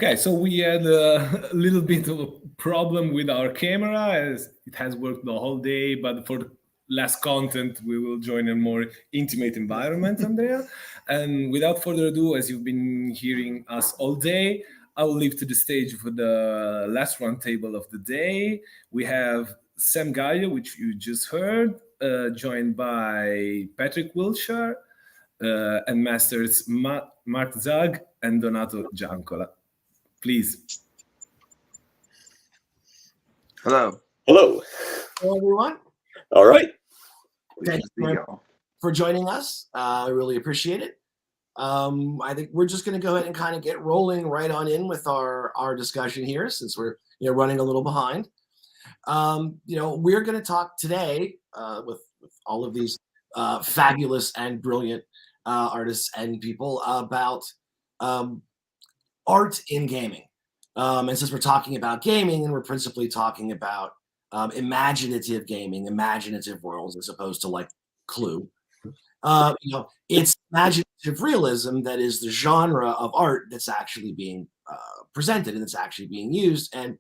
Okay, so we had a little bit of a problem with our camera as it has worked the whole day, but for less content, we will join a more intimate environment, Andrea. And without further ado, as you've been hearing us all day, I will leave to the stage for the last round table of the day. We have Sam Gaio, which you just heard, joined by Patrick Wilshire, and masters Mark Zag and Donato Giancola. Please. Hello. Hello. Hello, everyone. All right. Thank you for joining us. I really appreciate it. I think we're just going to go ahead and kind of get rolling right on in with our discussion here, since we're running a little behind. We're going to talk today with all of these fabulous and brilliant artists and people about art in gaming. And since we're talking about gaming, and we're principally talking about imaginative gaming, imaginative worlds, as opposed to like Clue, it's imaginative realism that is the genre of art that's actually being presented and that's actually being used. And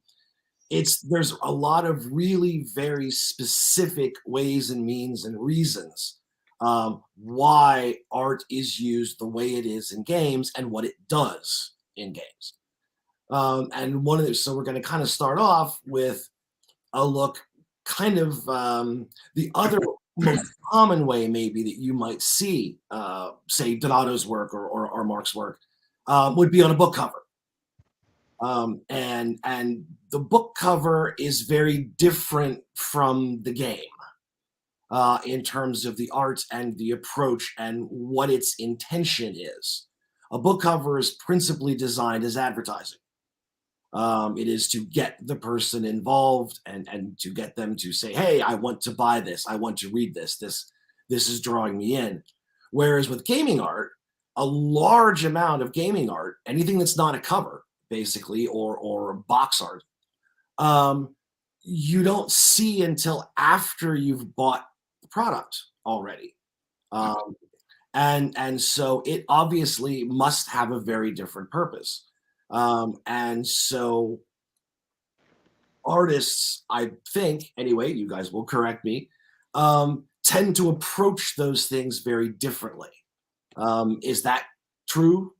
there's a lot of really very specific ways and means and reasons why art is used the way it is in games and what it does in games. And so we're going to kind of start off with a look, kind of the other most common way maybe that you might see, say, Donato's work or Mark's work, would be on a book cover. And the book cover is very different from the game in terms of the art and the approach and what its intention is. A book cover is principally designed as advertising. It is to get the person involved and to get them to say, hey, I want to buy this. I want to read this. This is drawing me in. Whereas with gaming art, a large amount of gaming art, anything that's not a cover, basically, or box art, you don't see until after you've bought the product already. And so it obviously must have a very different purpose. And so artists, I think, anyway, you guys will correct me, tend to approach those things very differently. Is that true?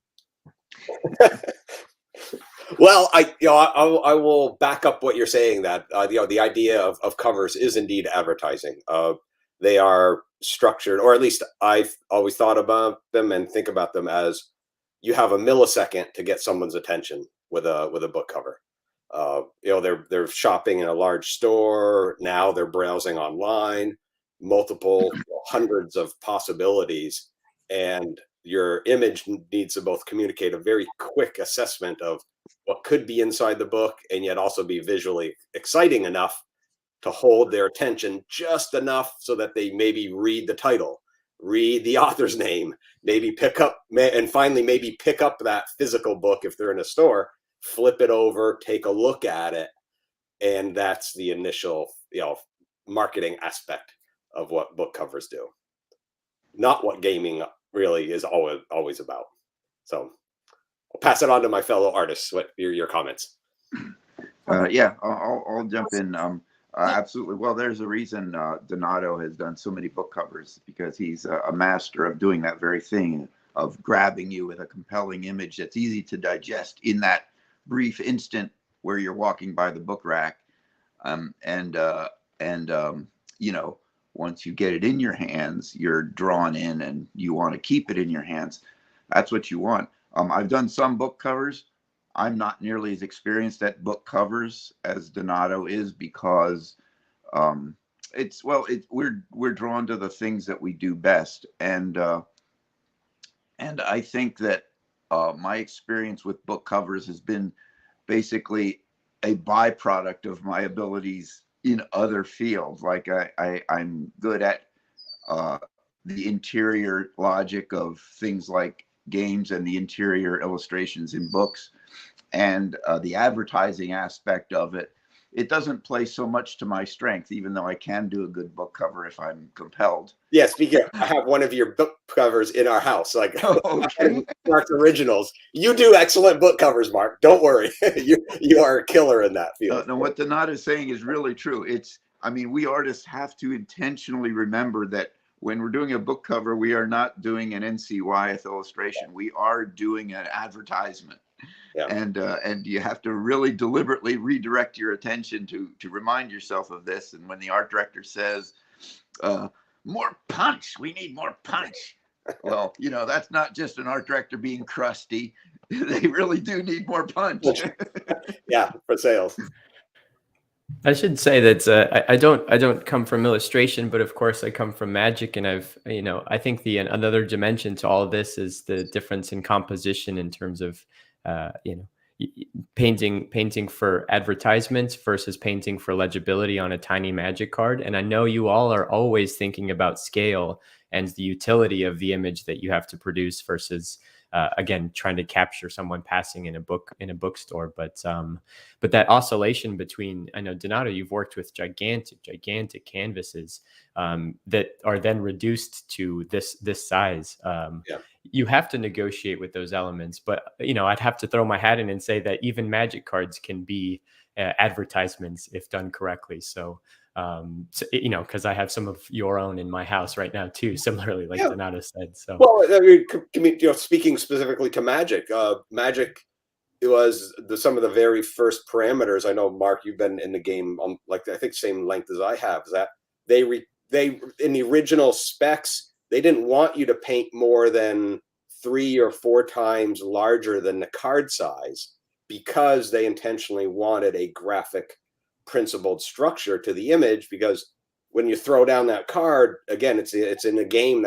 Well, I will back up what you're saying, that the idea of covers is indeed advertising. They are structured, or at least I've always thought about them and think about them as, you have a millisecond to get someone's attention with a book cover. They're shopping in a large store. Now they're browsing online, multiple hundreds of possibilities, and your image needs to both communicate a very quick assessment of what could be inside the book and yet also be visually exciting enough to hold their attention just enough so that they maybe read the title, read the author's name, maybe pick up that physical book if they're in a store, flip it over, take a look at it. And that's the initial, marketing aspect of what book covers do. Not what gaming really is always about. So I'll pass it on to my fellow artists. What are your comments? Yeah, I'll jump in. Absolutely. Well, there's a reason Donato has done so many book covers, because he's a master of doing that very thing, of grabbing you with a compelling image that's easy to digest in that brief instant where you're walking by the book rack. Once you get it in your hands, you're drawn in and you want to keep it in your hands. That's what you want. I've done some book covers. I'm not nearly as experienced at book covers as Donato is, because we're drawn to the things that we do best, and I think that my experience with book covers has been basically a byproduct of my abilities in other fields. Like I'm good at the interior logic of things like games and the interior illustrations in books, and the advertising aspect of it it doesn't play so much to my strength, even though I can do a good book cover if I'm compelled. Yeah, speaking of, I have one of your book covers in our house, like Okay. Mark's originals. You do excellent book covers, Mark. Don't worry. You are a killer in that field. No, what Donato is saying is really true. I mean, we artists have to intentionally remember that when we're doing a book cover, we are not doing an NC illustration. We are doing an advertisement. Yeah. And you have to really deliberately redirect your attention to remind yourself of this. And when the art director says, more punch, we need more punch. Well, you know, that's not just an art director being crusty. They really do need more punch. Yeah, for sales. I should say that I don't come from illustration, but of course I come from magic, and I think another dimension to all of this is the difference in composition in terms of painting for advertisements versus painting for legibility on a tiny magic card. And I know you all are always thinking about scale and the utility of the image that you have to produce versus again, trying to capture someone passing in a bookstore. But that oscillation between, I know, Donato, you've worked with gigantic canvases that are then reduced to this size. You have to negotiate with those elements. But, I'd have to throw my hat in and say that even magic cards can be advertisements if done correctly. So, because I have some of your own in my house right now too, similarly, like Donato said. So, well, I mean, speaking specifically to magic, magic, it was some of the very first parameters. I know, Mark, you've been in the game like I think same length as I have. Is that they in the original specs, they didn't want you to paint more than 3 or 4 times larger than the card size, because they intentionally wanted a graphic principled structure to the image, because when you throw down that card, again, it's in a game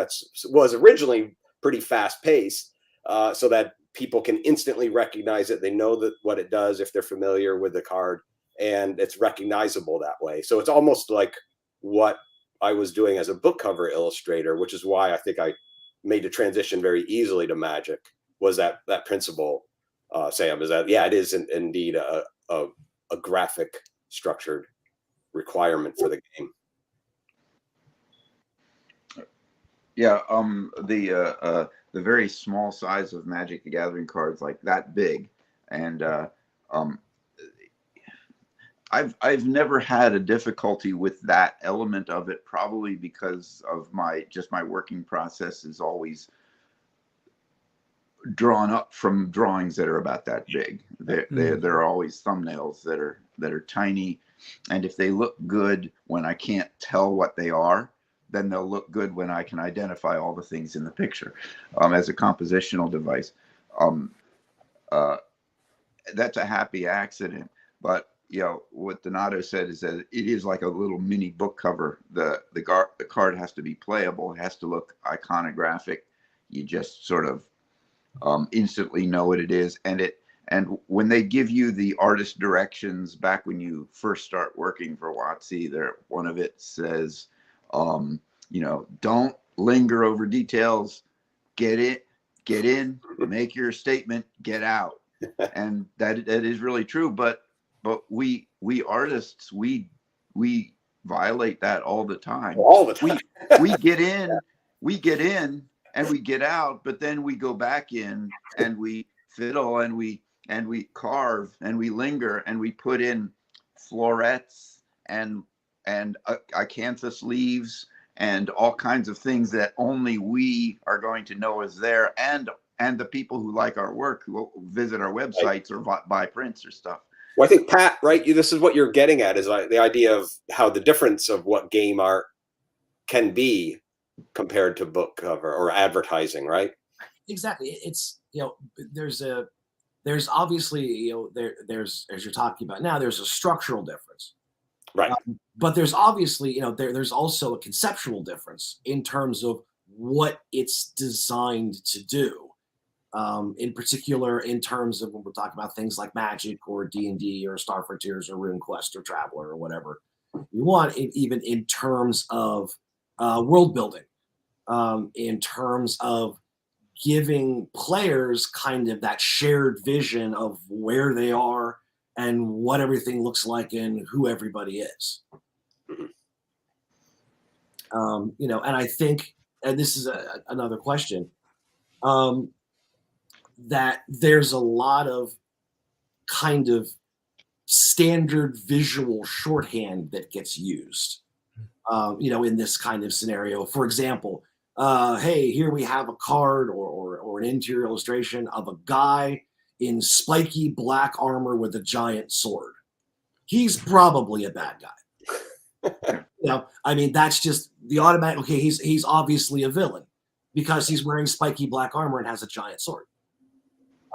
was originally pretty fast paced, so that people can instantly recognize it. They know what it does if they're familiar with the card, and it's recognizable that way. So it's almost like what I was doing as a book cover illustrator, which is why I think I made the transition very easily to magic, was that principle, Sam, is that, it is indeed a graphic structured requirement for the game. Yeah, the very small size of Magic the Gathering cards, like that big, and I've never had a difficulty with that element of it, probably because of my working process is always drawn up from drawings that are about that big. There are always thumbnails that are tiny, and if they look good when I can't tell what they are, then they'll look good when I can identify all the things in the picture. As a compositional device, that's a happy accident. But what Donato said is that it is like a little mini book cover. The card has to be playable. It has to look iconographic. You just sort of instantly know what it is. And when they give you the artist directions back when you first start working for WotC, one of it says, don't linger over details. Get in, make your statement, get out. And that is really true. But we artists, we violate that all the time. All the time. we get in and we get out, but then we go back in and we fiddle and we carve and we linger and we put in florets and acanthus leaves and all kinds of things that only we are going to know is there, and the people who like our work, who visit our websites or buy prints or stuff. Well, I think, Pat, right, this is what you're getting at, is the idea of how the difference of what game art can be compared to book cover or advertising, right? Exactly. It's, there's obviously, there's, as you're talking about now, there's a structural difference. Right. But there's obviously, there's also a conceptual difference in terms of what it's designed to do. In particular, in terms of when we're talking about things like Magic or D&D or Star Frontiers or RuneQuest or Traveler or whatever you want, even in terms of world building, in terms of giving players kind of that shared vision of where they are and what everything looks like and who everybody is. You know, and I think, and this is another question, that there's a lot of kind of standard visual shorthand that gets used, you know, in this kind of scenario. For example, hey, here we have a card or an interior illustration of a guy in spiky black armor with a giant sword. He's probably a bad guy. You know, I mean, that's just the automatic. Okay, he's obviously a villain because he's wearing spiky black armor and has a giant sword.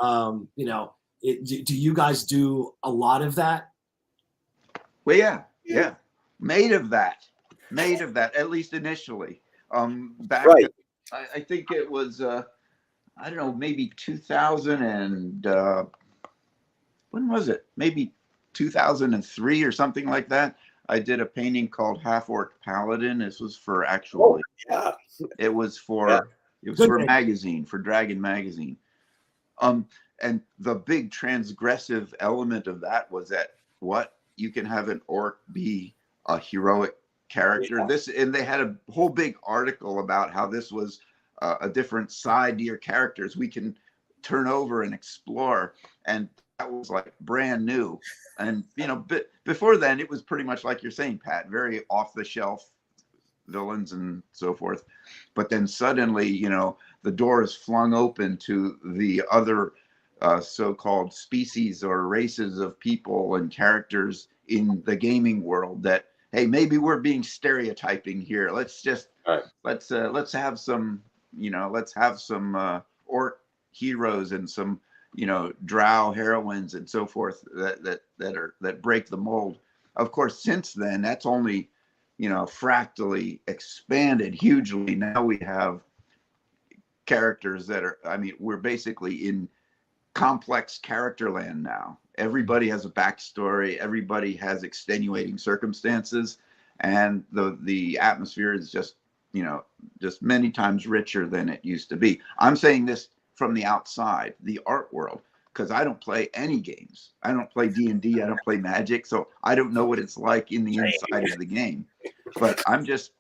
You know, do you guys do a lot of that? Well, yeah, made of that, at least initially. Back, Right. I think it was, I don't know, maybe 2000 and when was it? Maybe 2003 or something like that. I did a painting called Half-Orc Paladin. This was for actually, Yeah. it was for magazine, for Dragon magazine. And the big transgressive element of that was that you can have an orc be a heroic character. And they had a whole big article about how this was a different side to your characters we can turn over and explore, and that was like brand new. And you know, before then it was pretty much like you're saying, Pat, very off the shelf villains and so forth. But then suddenly, you know, the door is flung open to the other so-called species or races of people and characters in the gaming world that, hey, maybe we're being stereotyping here. Let's just let's have some, you know, let's have some orc heroes and some, you know, drow heroines and so forth that break the mold. Of course, since then, that's only, you know, fractally expanded hugely. Now we have characters that are, I mean, we're basically in complex character land now. Everybody has a backstory, everybody has extenuating circumstances, and the atmosphere is just, you know, just many times richer than it used to be. I'm saying this from the outside, the art world, because I don't play any games. I don't play D&D, I don't play Magic, so I don't know what it's like in the inside of the game. But I'm just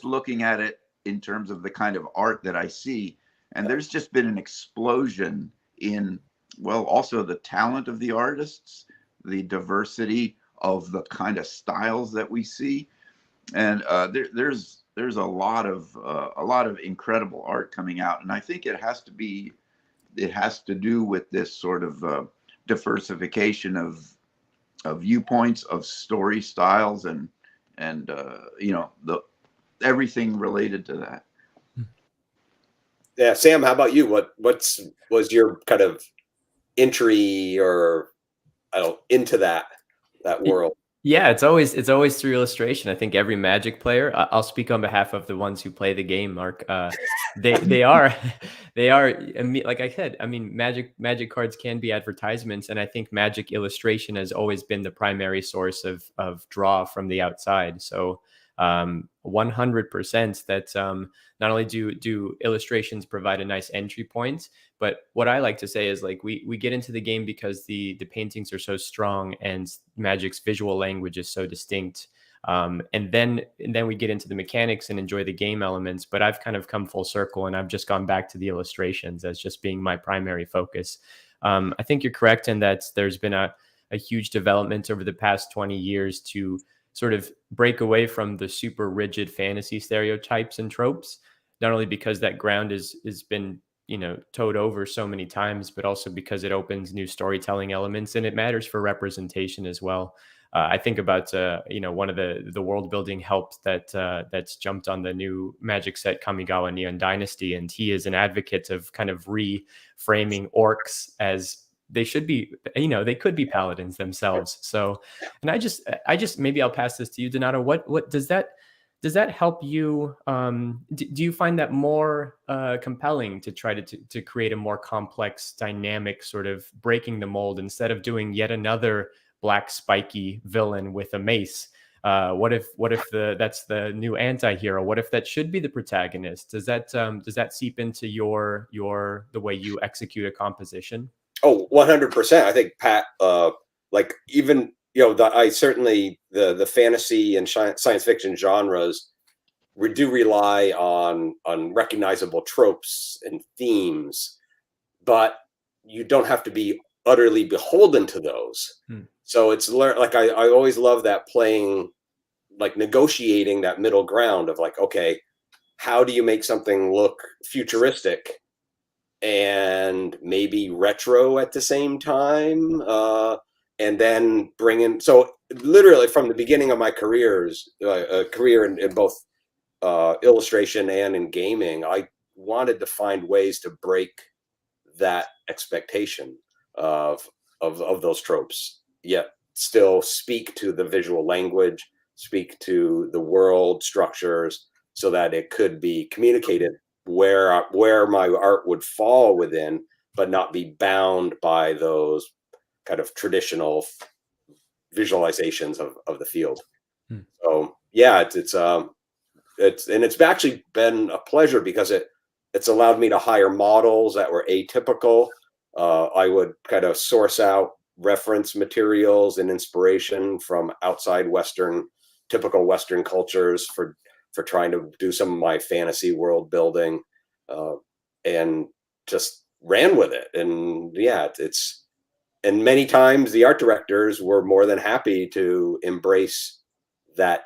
looking at it in terms of the kind of art that I see, and there's just been an explosion in, well, also the talent of the artists, the diversity of the kind of styles that we see, and there's a lot of incredible art coming out, and I think it has to do with this sort of diversification of viewpoints, of story styles, and you know, everything related to that. Yeah, Sam, how about you? What was your kind of entry, or I don't know, into that world? Yeah, it's always through illustration. I think every Magic player, I'll speak on behalf of the ones who play the game, Mark. They are like I said. I mean, Magic cards can be advertisements, and I think Magic illustration has always been the primary source of draw from the outside. So 100% that not only do illustrations provide a nice entry point, but what I like to say is, like, we get into the game because the paintings are so strong and Magic's visual language is so distinct. And then we get into the mechanics and enjoy the game elements. But I've kind of come full circle, and I've just gone back to the illustrations as just being my primary focus. I think you're correct in that there's been a huge development over the past 20 years to sort of break away from the super rigid fantasy stereotypes and tropes, not only because that ground has been, you know, towed over so many times, but also because it opens new storytelling elements, and it matters for representation as well. I think about, you know, one of the world building help that's jumped on the new Magic set, Kamigawa Neon Dynasty, and he is an advocate of kind of reframing orcs as they should be, you know, they could be paladins themselves. So, and I just maybe I'll pass this to you, Donato. What does that help you? Do you find that more compelling to try to create a more complex, dynamic sort of breaking the mold, instead of doing yet another black spiky villain with a mace? What if that's the new anti-hero? What if that should be the protagonist? Does that seep into the way you execute a composition? Oh, 100%. I think Pat like even I certainly the fantasy and science fiction genres, we do rely on recognizable tropes and themes, but you don't have to be utterly beholden to those. So it's like I always love that, playing, like negotiating that middle ground of like, okay, how do you make something look futuristic and maybe retro at the same time, and then bring in, so literally from the beginning of my career in both illustration and in gaming, I wanted to find ways to break that expectation of those tropes, yet still speak to the visual language, speak to the world structures, so that it could be communicated where my art would fall within, but not be bound by those kind of traditional visualizations of the field. So yeah, it's actually been a pleasure, because it's allowed me to hire models that were atypical. I would kind of source out reference materials and inspiration from outside typical Western cultures for trying to do some of my fantasy world building, and just ran with it. And yeah, and many times the art directors were more than happy to embrace that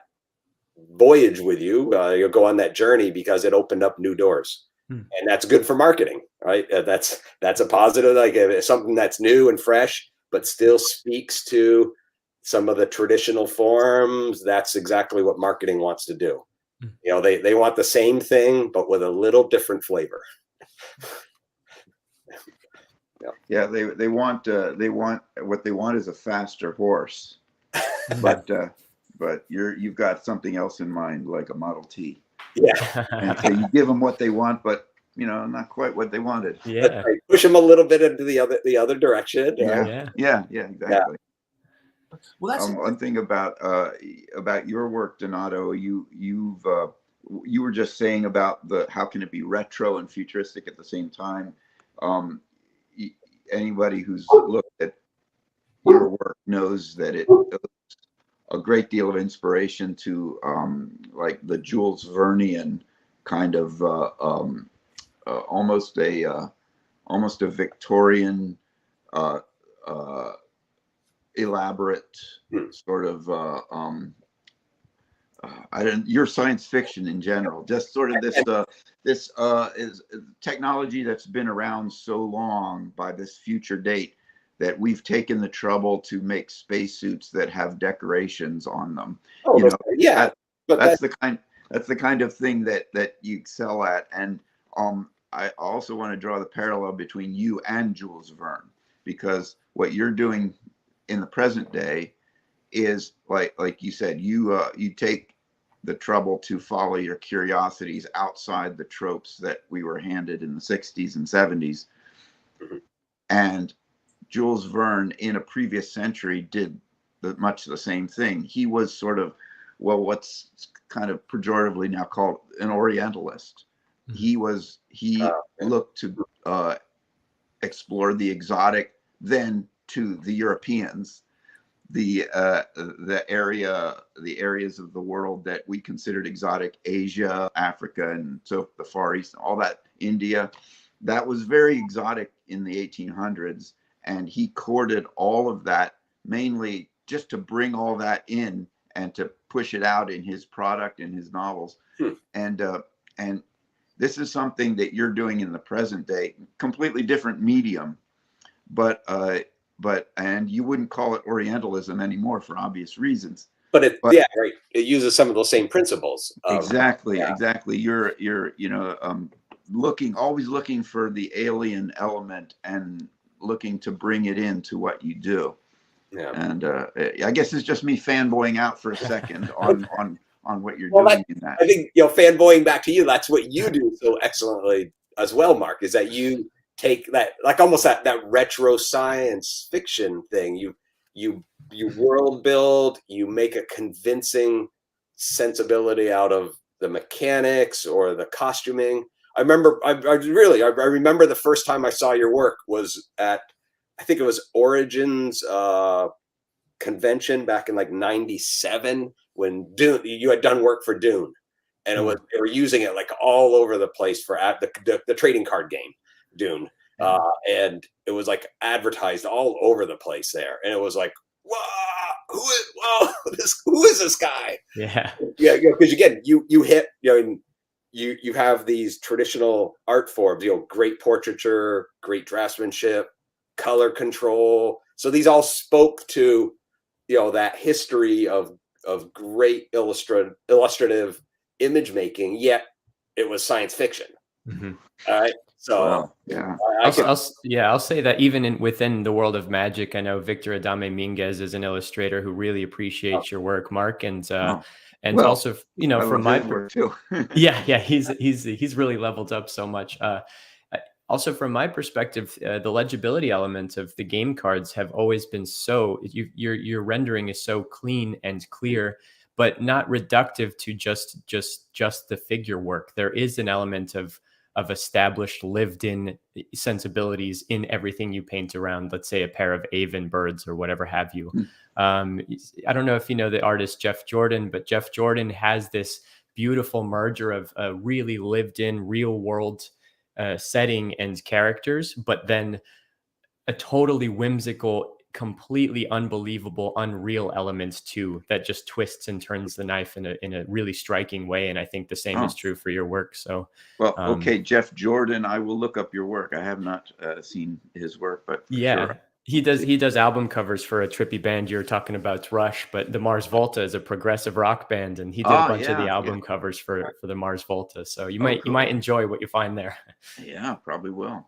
voyage with you. You'll go on that journey because it opened up new doors. And that's good for marketing, right? That's a positive, like something that's new and fresh, but still speaks to some of the traditional forms. That's exactly what marketing wants to do. They want the same thing, but with a little different flavor. Yeah, they want what they want is a faster horse, but you've got something else in mind, like a Model T. Yeah. And so you give them what they want, but not quite what they wanted. Yeah. Right. Push them a little bit into the other direction. Yeah, exactly. Yeah. Well, that's one thing about your work, Donato. You were just saying about how can it be retro and futuristic at the same time. Anybody who's looked at your work knows that it owes a great deal of inspiration to like the Jules Vernean kind of almost a Victorian elaborate sort of your science fiction in general, just sort of this is technology that's been around so long by this future date that we've taken the trouble to make spacesuits that have decorations on them. Yeah, that's the kind of thing that you excel at. And I also want to draw the parallel between you and Jules Verne, because what you're doing in the present day is like you said, you take the trouble to follow your curiosities outside the tropes that we were handed in the 60s and 70s. And Jules Verne in a previous century did much the same thing. He was sort of, what's kind of pejoratively now called an Orientalist. He looked to explore the exotic, then to the Europeans, the areas of the world that we considered exotic, Asia, Africa, and so the Far East, all that, India, that was very exotic in the 1800s. And he courted all of that mainly just to bring all that in and to push it out in his product, in his novels. And this is something that you're doing in the present day, completely different medium, but you wouldn't call it Orientalism anymore for obvious reasons. But right. It uses some of those same principles. Exactly. You're always looking for the alien element and looking to bring it into what you do. Yeah. And I guess it's just me fanboying out for a second on what you're doing in that. I think fanboying back to you, that's what you do so excellently as well, Mark, is that you take that, like almost that retro science fiction thing. You world build, you make a convincing sensibility out of the mechanics or the costuming. I remember the first time I saw your work was at, I think it was Origins convention back in like '97 when Dune, you had done work for Dune, and it was, they were using it like all over the place for the trading card game Dune, and it was like advertised all over the place there, and it was like, whoa, who is this guy? Yeah, because again, you hit, you have these traditional art forms, great portraiture, great draftsmanship, color control. So these all spoke to, that history of great illustrative image making, yet it was science fiction. Mm-hmm. All right. So I'll say that even within the world of magic, I know Victor Adame Minguez is an illustrator who really appreciates your work, Mark, and also, from my work too. he's really leveled up so much. Also, from my perspective, the legibility elements of the game cards have always been your rendering is so clean and clear, but not reductive to just the figure work. There is an element of established lived-in sensibilities in everything you paint around, let's say, a pair of Avon birds or whatever have you. I don't know if you know the artist Jeff Jordan, but Jeff Jordan has this beautiful merger of a really lived-in, real-world setting and characters, but then a totally whimsical, completely unbelievable, unreal element too, that just twists and turns the knife in a really striking way. And I think the same is true for your work. So, well, okay, Jeff Jordan, I will look up your work. I have not seen his work, but sure. He does album covers for a trippy band you're talking about, Rush, but the Mars Volta is a progressive rock band, and he did a bunch of the album covers for the Mars Volta. So you might enjoy what you find there. Yeah, probably will.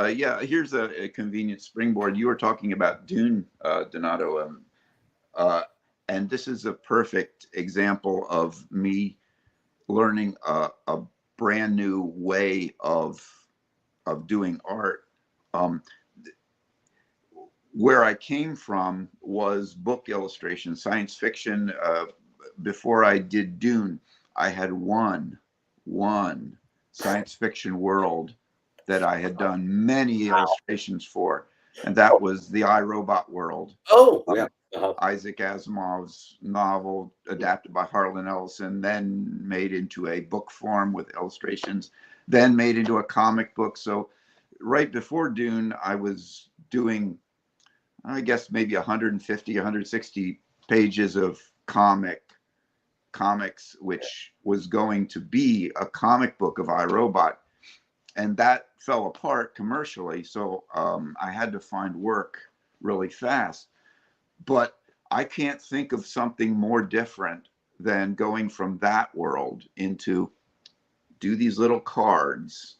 Here's a convenient springboard. You were talking about Dune, Donato, and this is a perfect example of me learning a brand new way of doing art. Where I came from was book illustration, science fiction. Before I did Dune, I had one science fiction world that I had done many illustrations for, and that was the iRobot world. Isaac Asimov's novel, adapted by Harlan Ellison, then made into a book form with illustrations, then made into a comic book. So right before Dune, I was doing, I guess, maybe 150, 160 pages of comics, which was going to be a comic book of iRobot. And that fell apart commercially. So I had to find work really fast. But I can't think of something more different than going from that world into do these little cards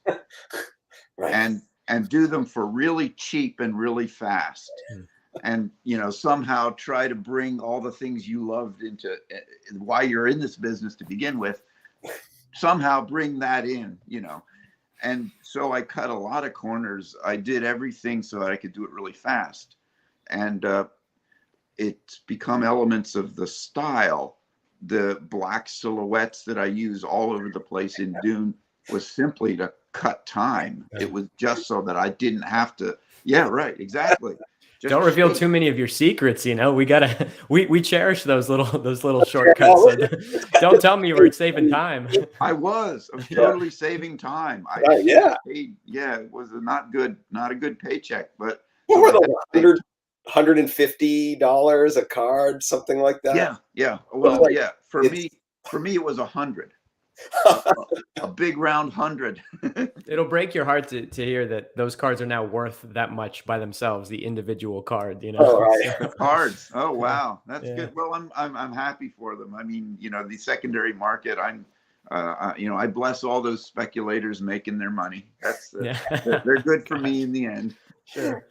right. and do them for really cheap and really fast. And, somehow try to bring all the things you loved into why you're in this business to begin with, somehow bring that in, And so I cut a lot of corners. I did everything so that I could do it really fast. And it's become elements of the style. The black silhouettes that I use all over the place in Dune was simply to cut time. It was just so that I didn't have to. Yeah, right. Exactly. Just don't reveal too many of your secrets. We cherish those little shortcuts. So don't tell me you were saving time. I was totally saving time. It was not a good paycheck, but what were the $150 a card, something like that? Yeah. Well, For me, it was 100. A big round 100. It'll break your heart to hear that those cards are now worth that much by themselves, the individual card, The cards. Oh wow, that's good. Well, I'm happy for them. I mean, the secondary market, I bless all those speculators making their money. They're good for me in the end. Sure.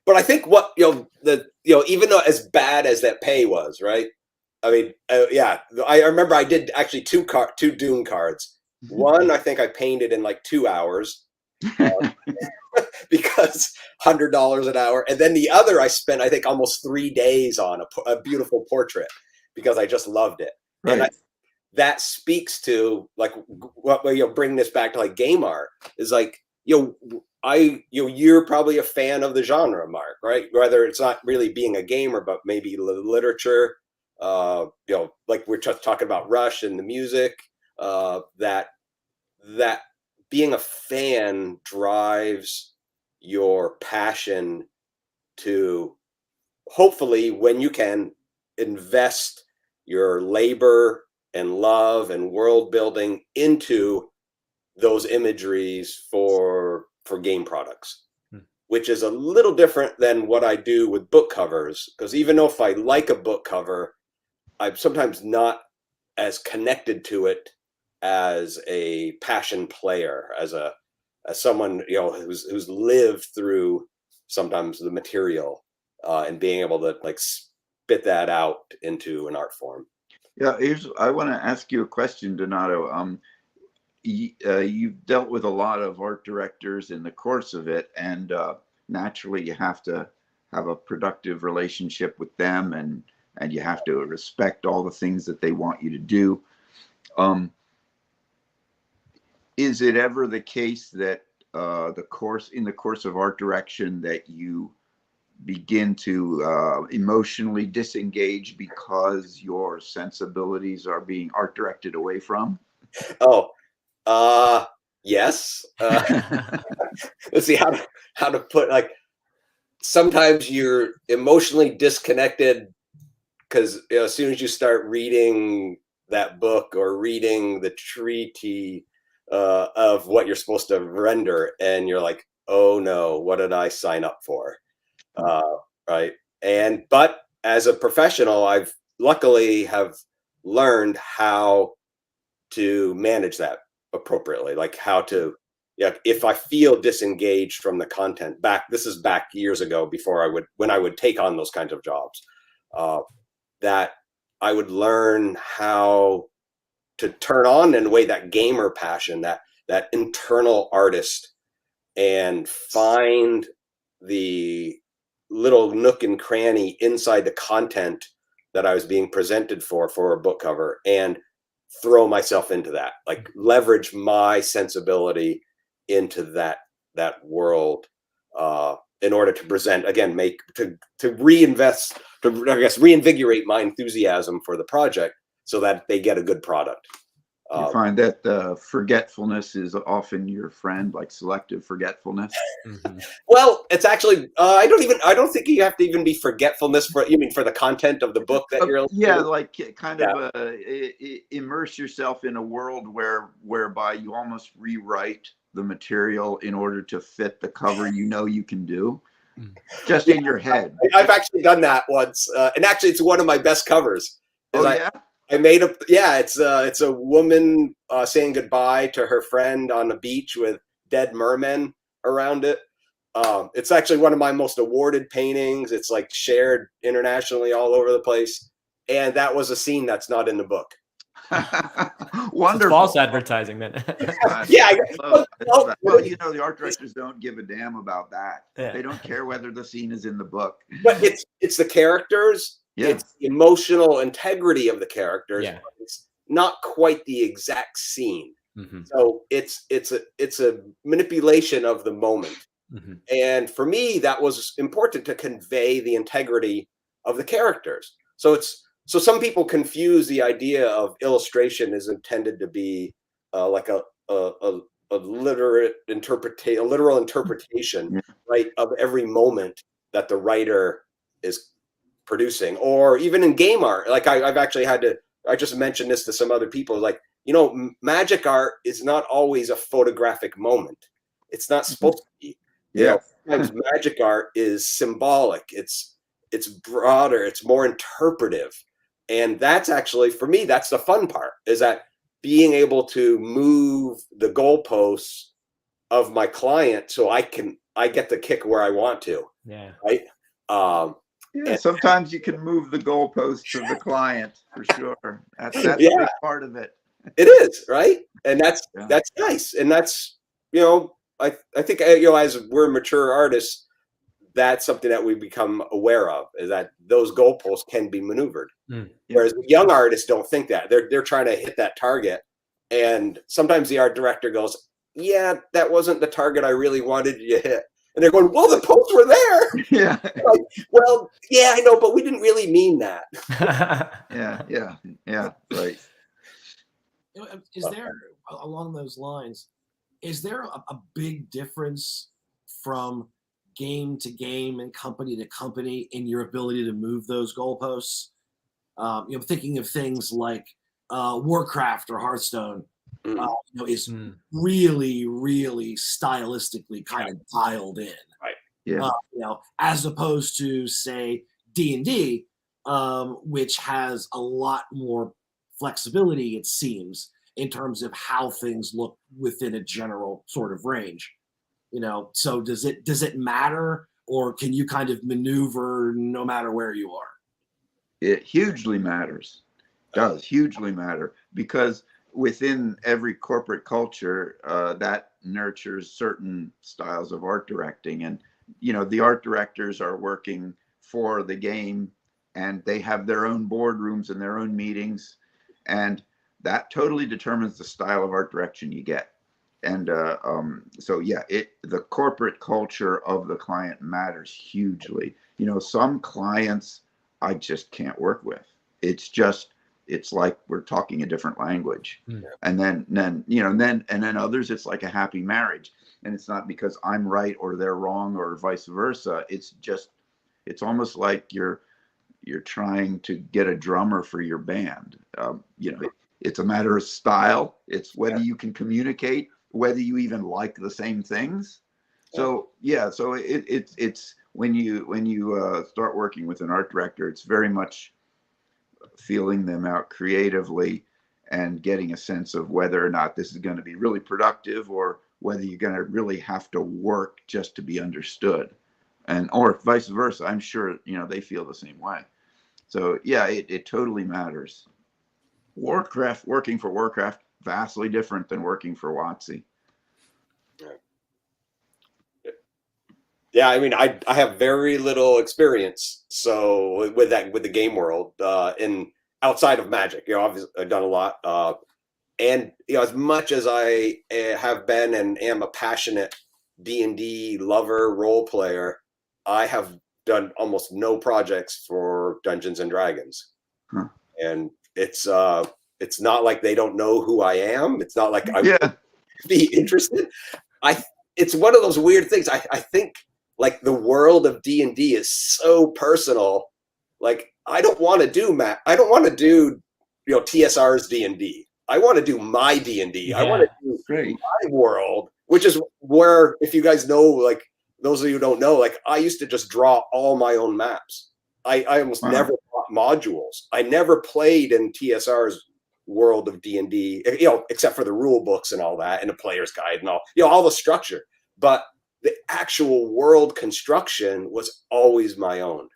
But I think even though as bad as that pay was, right? I mean, I remember I did actually two Dune cards. One, I think I painted in like 2 hours because $100 an hour. And then the other, I spent, I think, almost 3 days on a beautiful portrait because I just loved it. Right. And that speaks to like what, bringing this back to like game art is like, you're probably a fan of the genre, Mark, right? Whether it's not really being a gamer, but maybe literature, like we're just talking about Rush and the music, that being a fan drives your passion to hopefully, when you can, invest your labor and love and world building into those imageries for game products, which is a little different than what I do with book covers. Because even though if I like a book cover, I'm sometimes not as connected to it as a passion player, as someone who's lived through sometimes the material and being able to like spit that out into an art form. Yeah, I want to ask you a question, Donato. You've dealt with a lot of art directors in the course of it, and naturally you have to have a productive relationship with them, and you have to respect all the things that they want you to do. Is it ever the case that in the course of art direction that you begin to emotionally disengage because your sensibilities are being art directed away from? Yes. Let's see how to put, like, sometimes you're emotionally disconnected because as soon as you start reading that book or reading the treaty of what you're supposed to render, and you're like, oh no, what did I sign up for? Right. But as a professional, I've luckily have learned how to manage that appropriately, like how to, if I feel disengaged from the content, this is back years ago before when I would take on those kinds of jobs, that I would learn how to turn on in a way that gamer passion, that internal artist, and find the little nook and cranny inside the content that I was being presented for a book cover, and throw myself into that, like leverage my sensibility into that world in order to present, again, to reinvigorate my enthusiasm for the project so that they get a good product. You find that forgetfulness is often your friend, like selective forgetfulness. Mm-hmm. Well, it's actually I don't think you have to even be forgetfulness for the content of the book that you're like kind of immerse yourself in a world whereby you almost rewrite the material in order to fit the cover you can do, just in your head. I've actually done that once, and actually it's one of my best covers. I made it's a woman saying goodbye to her friend on the beach with dead mermen around it. It's actually one of my most awarded paintings. It's like shared internationally all over the place. And that was a scene that's not in the book. Wonderful. False advertising then. Yeah. Well, the art directors don't give a damn about that. Yeah. They don't care whether the scene is in the book. But it's the characters. Yeah. It's the emotional integrity of the characters. Yeah. But it's not quite the exact scene. Mm-hmm. So it's a manipulation of the moment. Mm-hmm. And for me, that was important to convey the integrity of the characters. So some people confuse the idea of illustration as intended to be like a literal interpretation, yeah, right, of every moment that the writer is producing, or even in game art. Like I've actually I just mentioned this to some other people, like, magic art is not always a photographic moment. It's not supposed to be. Yeah. Sometimes magic art is symbolic. It's broader. It's more interpretive. And that's actually, for me, that's the fun part, is that being able to move the goalposts of my client so I get the kick where I want to. Yeah. Right. Sometimes you can move the goalposts of the client, for sure. That's a big part of it. It is, right? And that's nice. And that's, I think, as we're mature artists, that's something that we become aware of, is that those goalposts can be maneuvered. Mm. Whereas young artists don't think that. They're trying to hit that target. And sometimes the art director goes, yeah, that wasn't the target I really wanted you to hit. And they're going, well, the posts were there. Yeah. Like, well, yeah, I know, but we didn't really mean that. Yeah. Right. Is there, along those lines, is there a big difference from game to game and company to company in your ability to move those goalposts? Thinking of things like Warcraft or Hearthstone, is really, really stylistically kind of dialed in. Right. Yeah. As opposed to, say, D&D, which has a lot more flexibility, it seems, in terms of how things look within a general sort of range. So does it matter, or can you kind of maneuver no matter where you are? It hugely matters. Does hugely matter, because within every corporate culture, that nurtures certain styles of art directing, and the art directors are working for the game, and they have their own boardrooms and their own meetings, and that totally determines the style of art direction you get. And so yeah, the corporate culture of the client matters hugely. Some clients I just can't work with. It's like we're talking a different language. And then others, it's like a happy marriage. And it's not because I'm right or they're wrong or vice versa. It's almost like you're trying to get a drummer for your band. It's a matter of style. It's whether you can communicate, whether you even like the same things. So yeah, so it's when you start working with an art director, it's very much feeling them out creatively and getting a sense of whether or not this is going to be really productive, or whether you're going to really have to work just to be understood, or vice versa. I'm sure they feel the same way. So yeah, it totally matters. Working for Warcraft, vastly different than working for WotC. Yeah, I mean, I have very little experience with the game world in outside of Magic. Obviously I've done a lot, and as much as I have been and am a passionate D&D lover, role player, I have done almost no projects for Dungeons and Dragons, and it's not like they don't know who I am. It's not like I would be interested. It's one of those weird things. I think, like, the world of D&D is so personal. Like, I don't want to do TSR's D&D. I want to do my D&D. Yeah. I want to do my world, which is where, if you guys know, like, those of you who don't know, like, I used to just draw all my own maps. I almost never bought modules. I never played in TSR's world of D&D, except for the rule books and all that, and the player's guide and all the structure. But the actual world construction was always my own.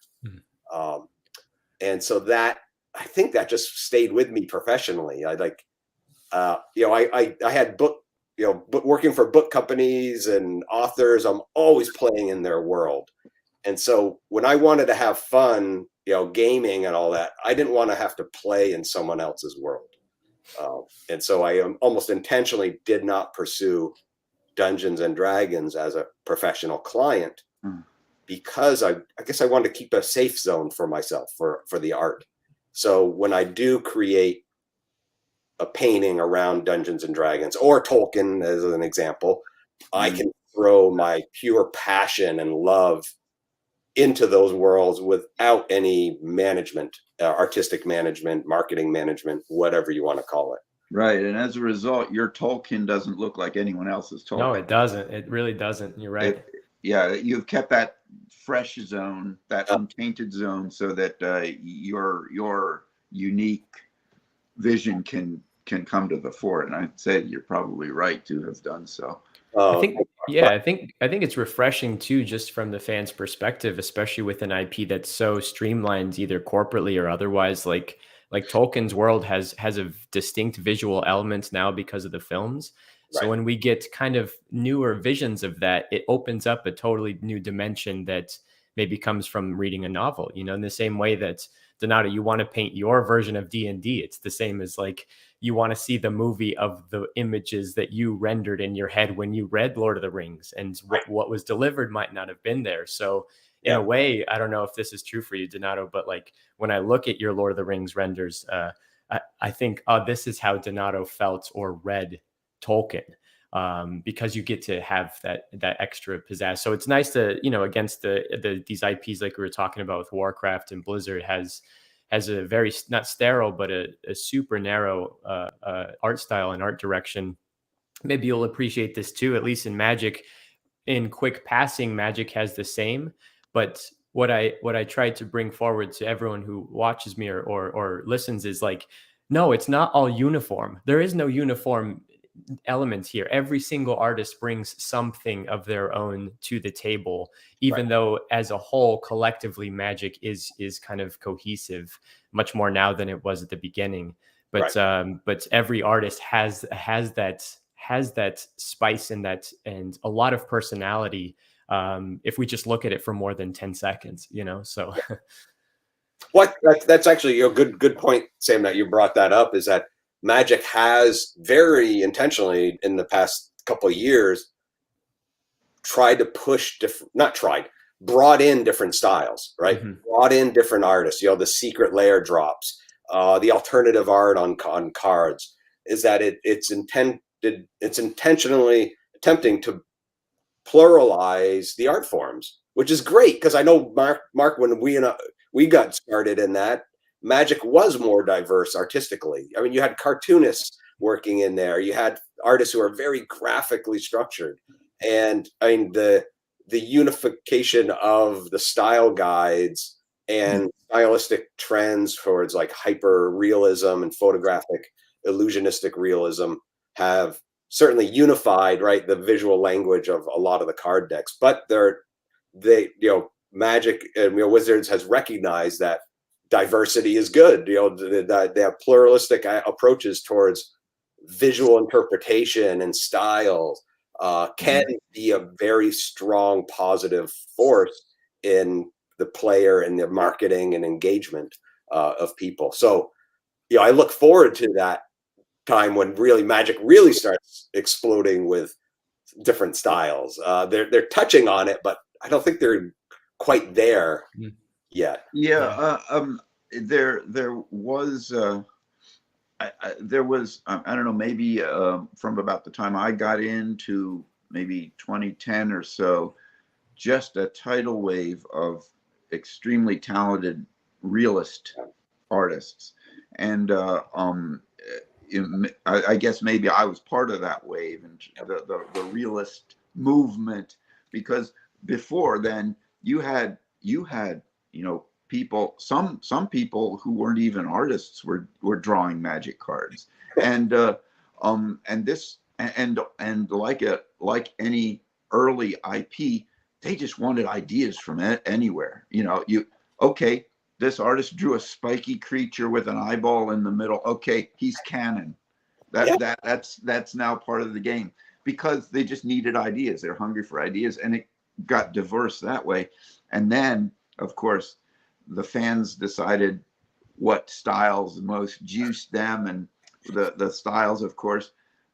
And so that, I think that just stayed with me professionally. I had working for book companies and authors, I'm always playing in their world. And so when I wanted to have fun, gaming and all that, I didn't want to have to play in someone else's world. And so I almost intentionally did not pursue Dungeons and Dragons as a professional client, because I guess I wanted to keep a safe zone for myself for the art. So when I do create a painting around Dungeons and Dragons or Tolkien as an example, I can throw my pure passion and love into those worlds without any management, artistic management, marketing management, whatever you want to call it. Right. And as a result, your Tolkien doesn't look like anyone else's Tolkien. No, it doesn't. It really doesn't. You're right. You've kept that fresh zone, that untainted zone, so that your unique vision can come to the fore. And I'd say you're probably right to have done so. I think it's refreshing too, just from the fan's perspective, especially with an IP that's so streamlined, either corporately or otherwise. Like Tolkien's world has a distinct visual element now because of the films. So when we get kind of newer visions of that, it opens up a totally new dimension that maybe comes from reading a novel, you know, in the same way that Donato, you want to paint your version of D&D. It's the same as like you want to see the movie of the images that you rendered in your head when you read Lord of the Rings, and what was delivered might not have been there. So in a way, I don't know if this is true for you, Donato, but like when I look at your Lord of the Rings renders, I think, oh, this is how Donato felt or read Tolkien. Because you get to have that extra pizzazz. So it's nice to, you know, against these IPs like we were talking about with Warcraft and Blizzard has a very, not sterile, but a super narrow art style and art direction. Maybe you'll appreciate this too, at least in Magic. In quick passing, Magic has the same, but what I try to bring forward to everyone who watches me or listens is like, no, it's not all uniform. There is no uniform elements here. Every single artist brings something of their own to the table, even though as a whole, collectively, Magic is kind of cohesive, much more now than it was at the beginning. But but every artist has that spice and a lot of personality. If we just look at it for more than 10 seconds, you know. So that's actually a good point, Sam, that you brought that up, is that Magic has very intentionally in the past couple of years tried to push brought in different styles, right? Brought in different artists, you know, the secret layer drops, the alternative art on cards, is that it's intentionally attempting to pluralize the art forms, which is great, because I know Mark, when we got started in that, Magic was more diverse artistically. I mean, you had cartoonists working in there. You had artists who are very graphically structured. And I mean, the unification of the style guides and stylistic trends towards like hyper realism and photographic illusionistic realism have certainly unified, right, the visual language of a lot of the card decks. But Magic and Wizards has recognized that diversity is good. You know, they have pluralistic approaches towards visual interpretation and styles can be a very strong positive force in the player and the marketing and engagement of people. So, you know, I look forward to that time when really Magic really starts exploding with different styles. They're touching on it, but I don't think they're quite there yet. There was I don't know, maybe from about the time I got into maybe 2010 or so, just a tidal wave of extremely talented realist artists. And I guess maybe I was part of that wave and the realist movement, because before then you had people, some people who weren't even artists were drawing Magic cards, and like any early IP, they just wanted ideas from anywhere. You know, this artist drew a spiky creature with an eyeball in the middle. Okay, he's canon. That's now part of the game, because they just needed ideas. They're hungry for ideas, and it got diverse that way. And then, of course, the fans decided what styles most juiced them, and the styles, of course,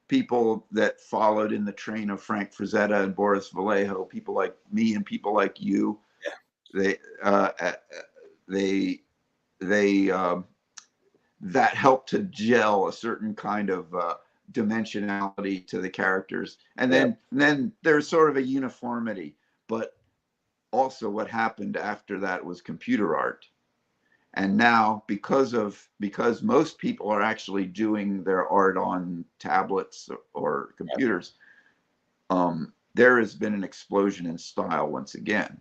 people that followed in the train of Frank Frazetta and Boris Vallejo, people like me and people like you, that helped to gel a certain kind of dimensionality to the characters, and then there's sort of a uniformity. But also what happened after that was computer art. And now, because most people are actually doing their art on tablets or computers, there has been an explosion in style once again,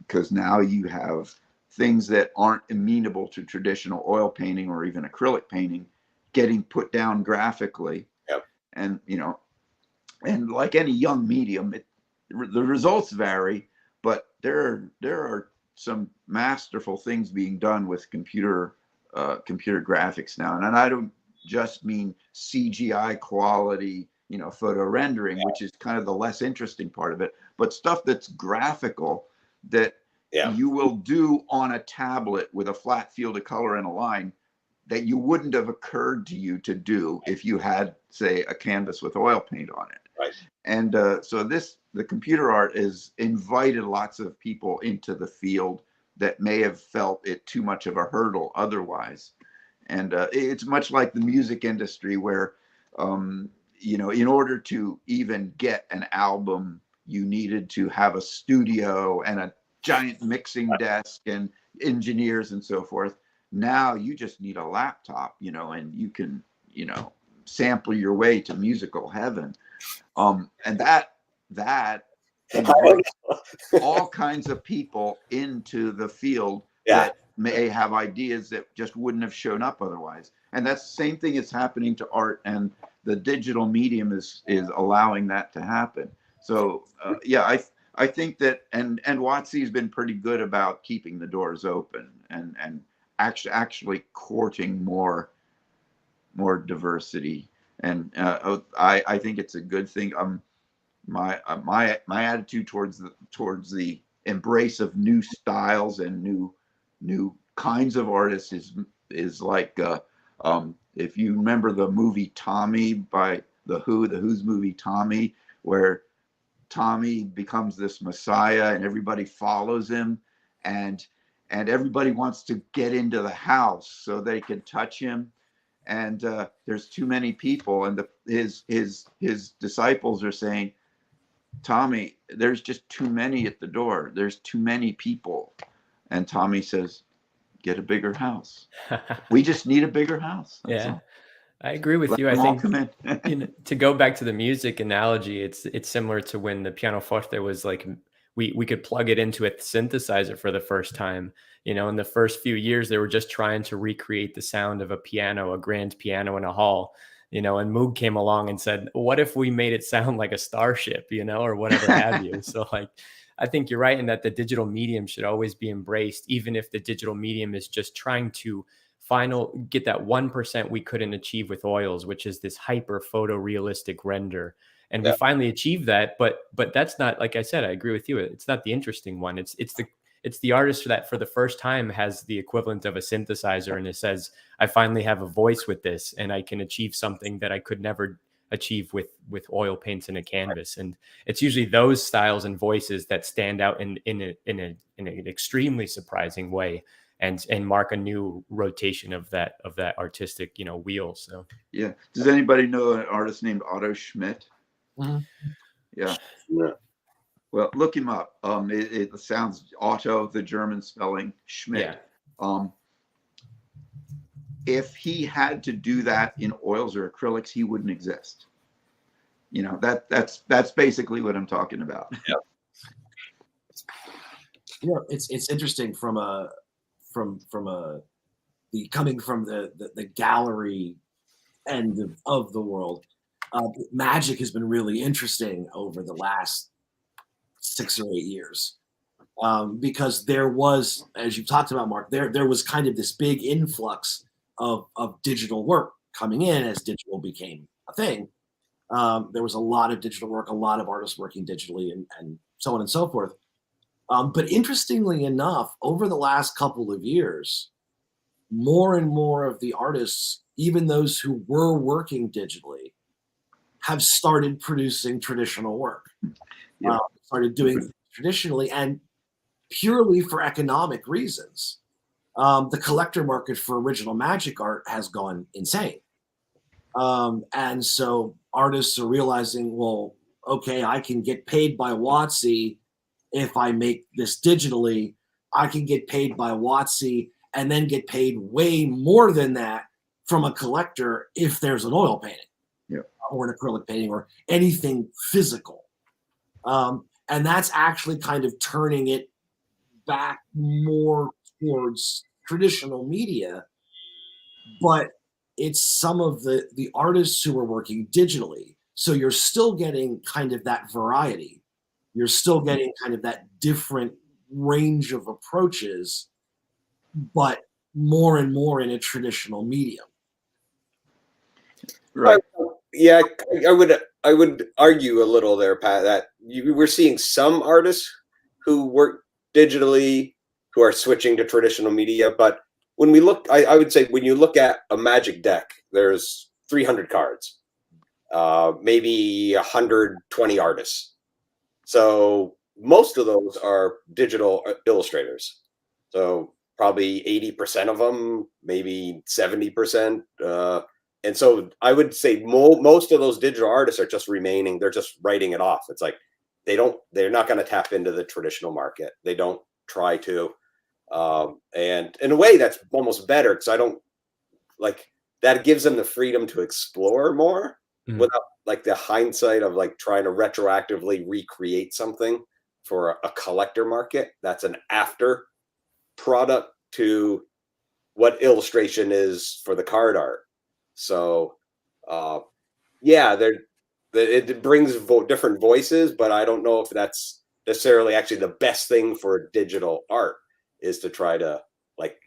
because now you have things that aren't amenable to traditional oil painting or even acrylic painting getting put down graphically. And and like any young medium, the results vary, but there are some masterful things being done with computer graphics now. And I don't just mean CGI quality, photo rendering, which is kind of the less interesting part of it, but stuff that's graphical, that Yeah. you will do on a tablet with a flat field of color and a line that you wouldn't have occurred to you to do if you had, say, a canvas with oil paint on it. Right. And so the computer art has invited lots of people into the field that may have felt it too much of a hurdle otherwise. And it's much like the music industry where, you know, in order to even get an album, you needed to have a studio and a giant mixing desk and engineers and so forth. Now you just need a laptop, you know, and you can, you know, sample your way to musical heaven. And that invites all kinds of people into the field that may have ideas that just wouldn't have shown up otherwise. And that's the same thing that's happening to art, and the digital medium is allowing that to happen. So yeah, I think that, and WotC's been pretty good about keeping the doors open and actually courting more diversity. And I think it's a good thing. My attitude towards the embrace of new styles and new kinds of artists is like if you remember the movie Tommy by the Who's movie Tommy, where Tommy becomes this messiah and everybody follows him, and everybody wants to get into the house so they can touch him. And there's too many people, and his disciples are saying, Tommy, there's just too many at the door. There's too many people. And Tommy says, get a bigger house. We just need a bigger house. That's all. I agree with you. I think you know, to go back to the music analogy, it's similar to when the pianoforte was like, we could plug it into a synthesizer for the first time. You know, in the first few years, they were just trying to recreate the sound of a piano, a grand piano in a hall. You know, and Moog came along and said, what if we made it sound like a starship, you know, or whatever have you. So like, I think you're right in that the digital medium should always be embraced, even if the digital medium is just trying to get that 1% we couldn't achieve with oils, which is this hyper photorealistic render. And we finally achieved that, but that's not, like I said, I agree with you. It's not the interesting one. It's the artist that for the first time has the equivalent of a synthesizer, and it says, I finally have a voice with this, and I can achieve something that I could never achieve with oil paints and a canvas. And it's usually those styles and voices that stand out in an extremely surprising way, and mark a new rotation of that artistic, you know, wheel. So yeah. Does anybody know an artist named Otto Schmidt? Mm-hmm. Yeah. Well, look him up. It sounds Otto, the German spelling, Schmidt. Yeah. If he had to do that in oils or acrylics, he wouldn't exist. You know, that's basically what I'm talking about. Yeah. Yeah, it's interesting coming from the gallery end of the world. Magic has been really interesting over the last 6 or 8 years, because there was, as you've talked about, Mark, there was kind of this big influx of digital work coming in as digital became a thing. There was a lot of digital work, a lot of artists working digitally, and so on and so forth. But interestingly enough, over the last couple of years, more and more of the artists, even those who were working digitally, have started producing traditional work. Yeah. Started doing it traditionally, and purely for economic reasons. The collector market for original magic art has gone insane. And so artists are realizing, well, okay, I can get paid by WotC if I make this digitally. I can get paid by WotC and then get paid way more than that from a collector if there's an oil painting, yeah, or an acrylic painting or anything physical. And that's actually kind of turning it back more towards traditional media, but it's some of the artists who are working digitally. So you're still getting kind of that variety. You're still getting kind of that different range of approaches, but more and more in a traditional medium. Right. Yeah, I would argue a little there, Pat, that we're seeing some artists who work digitally who are switching to traditional media. But when we look, I would say when you look at a Magic deck, there's 300 cards, maybe 120 artists. So most of those are digital illustrators. So probably 80% of them, maybe 70%. And so I would say most of those digital artists are just remaining. They're just writing it off. It's like they're not going to tap into the traditional market. They don't try to. And in a way that's almost better, because I don't like that gives them the freedom to explore more without like the hindsight of like trying to retroactively recreate something for a collector market. That's an after product to what illustration is for the card art. So yeah, it brings different voices, but I don't know if that's necessarily actually the best thing for digital art, is to try to like.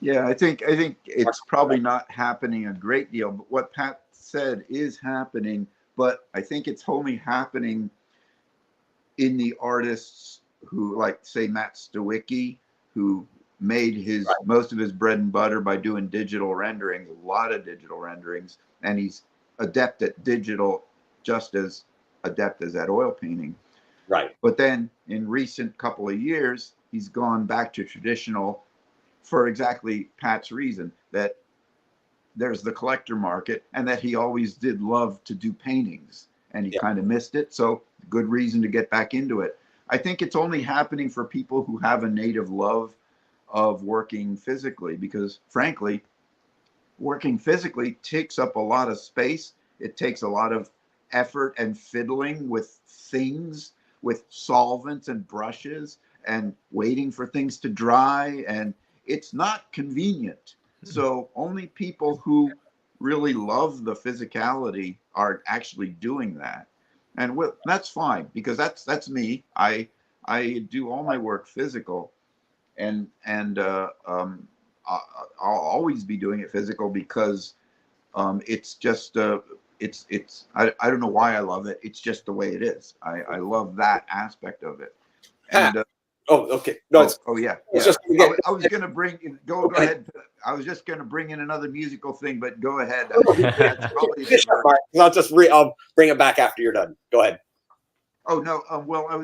Yeah, I think it's probably not happening a great deal, but what Pat said is happening, but I think it's only happening in the artists who, like, say, Matt Stawicki, who made his most of his bread and butter by doing digital renderings, a lot of digital renderings, and he's adept at digital, just as adept as at oil painting. Right. But then in recent couple of years, he's gone back to traditional for exactly Pat's reason, that there's the collector market, and that he always did love to do paintings, and he kind of missed it. So good reason to get back into it. I think it's only happening for people who have a native love of working physically, because frankly, working physically takes up a lot of space. It takes a lot of effort and fiddling with things, with solvents and brushes, and waiting for things to dry, and it's not convenient. So only people who really love the physicality are actually doing that. And that's fine, because that's me. I do all my work physical, and I'll always be doing it physical, because it's just I don't know why I love it. It's just the way it is. I love that aspect of it. And oh, okay. No, yeah. I was gonna bring in, go ahead. I was just gonna bring in another musical thing, but go ahead. That's probably I'll bring it back after you're done. Go ahead. Oh no. Well,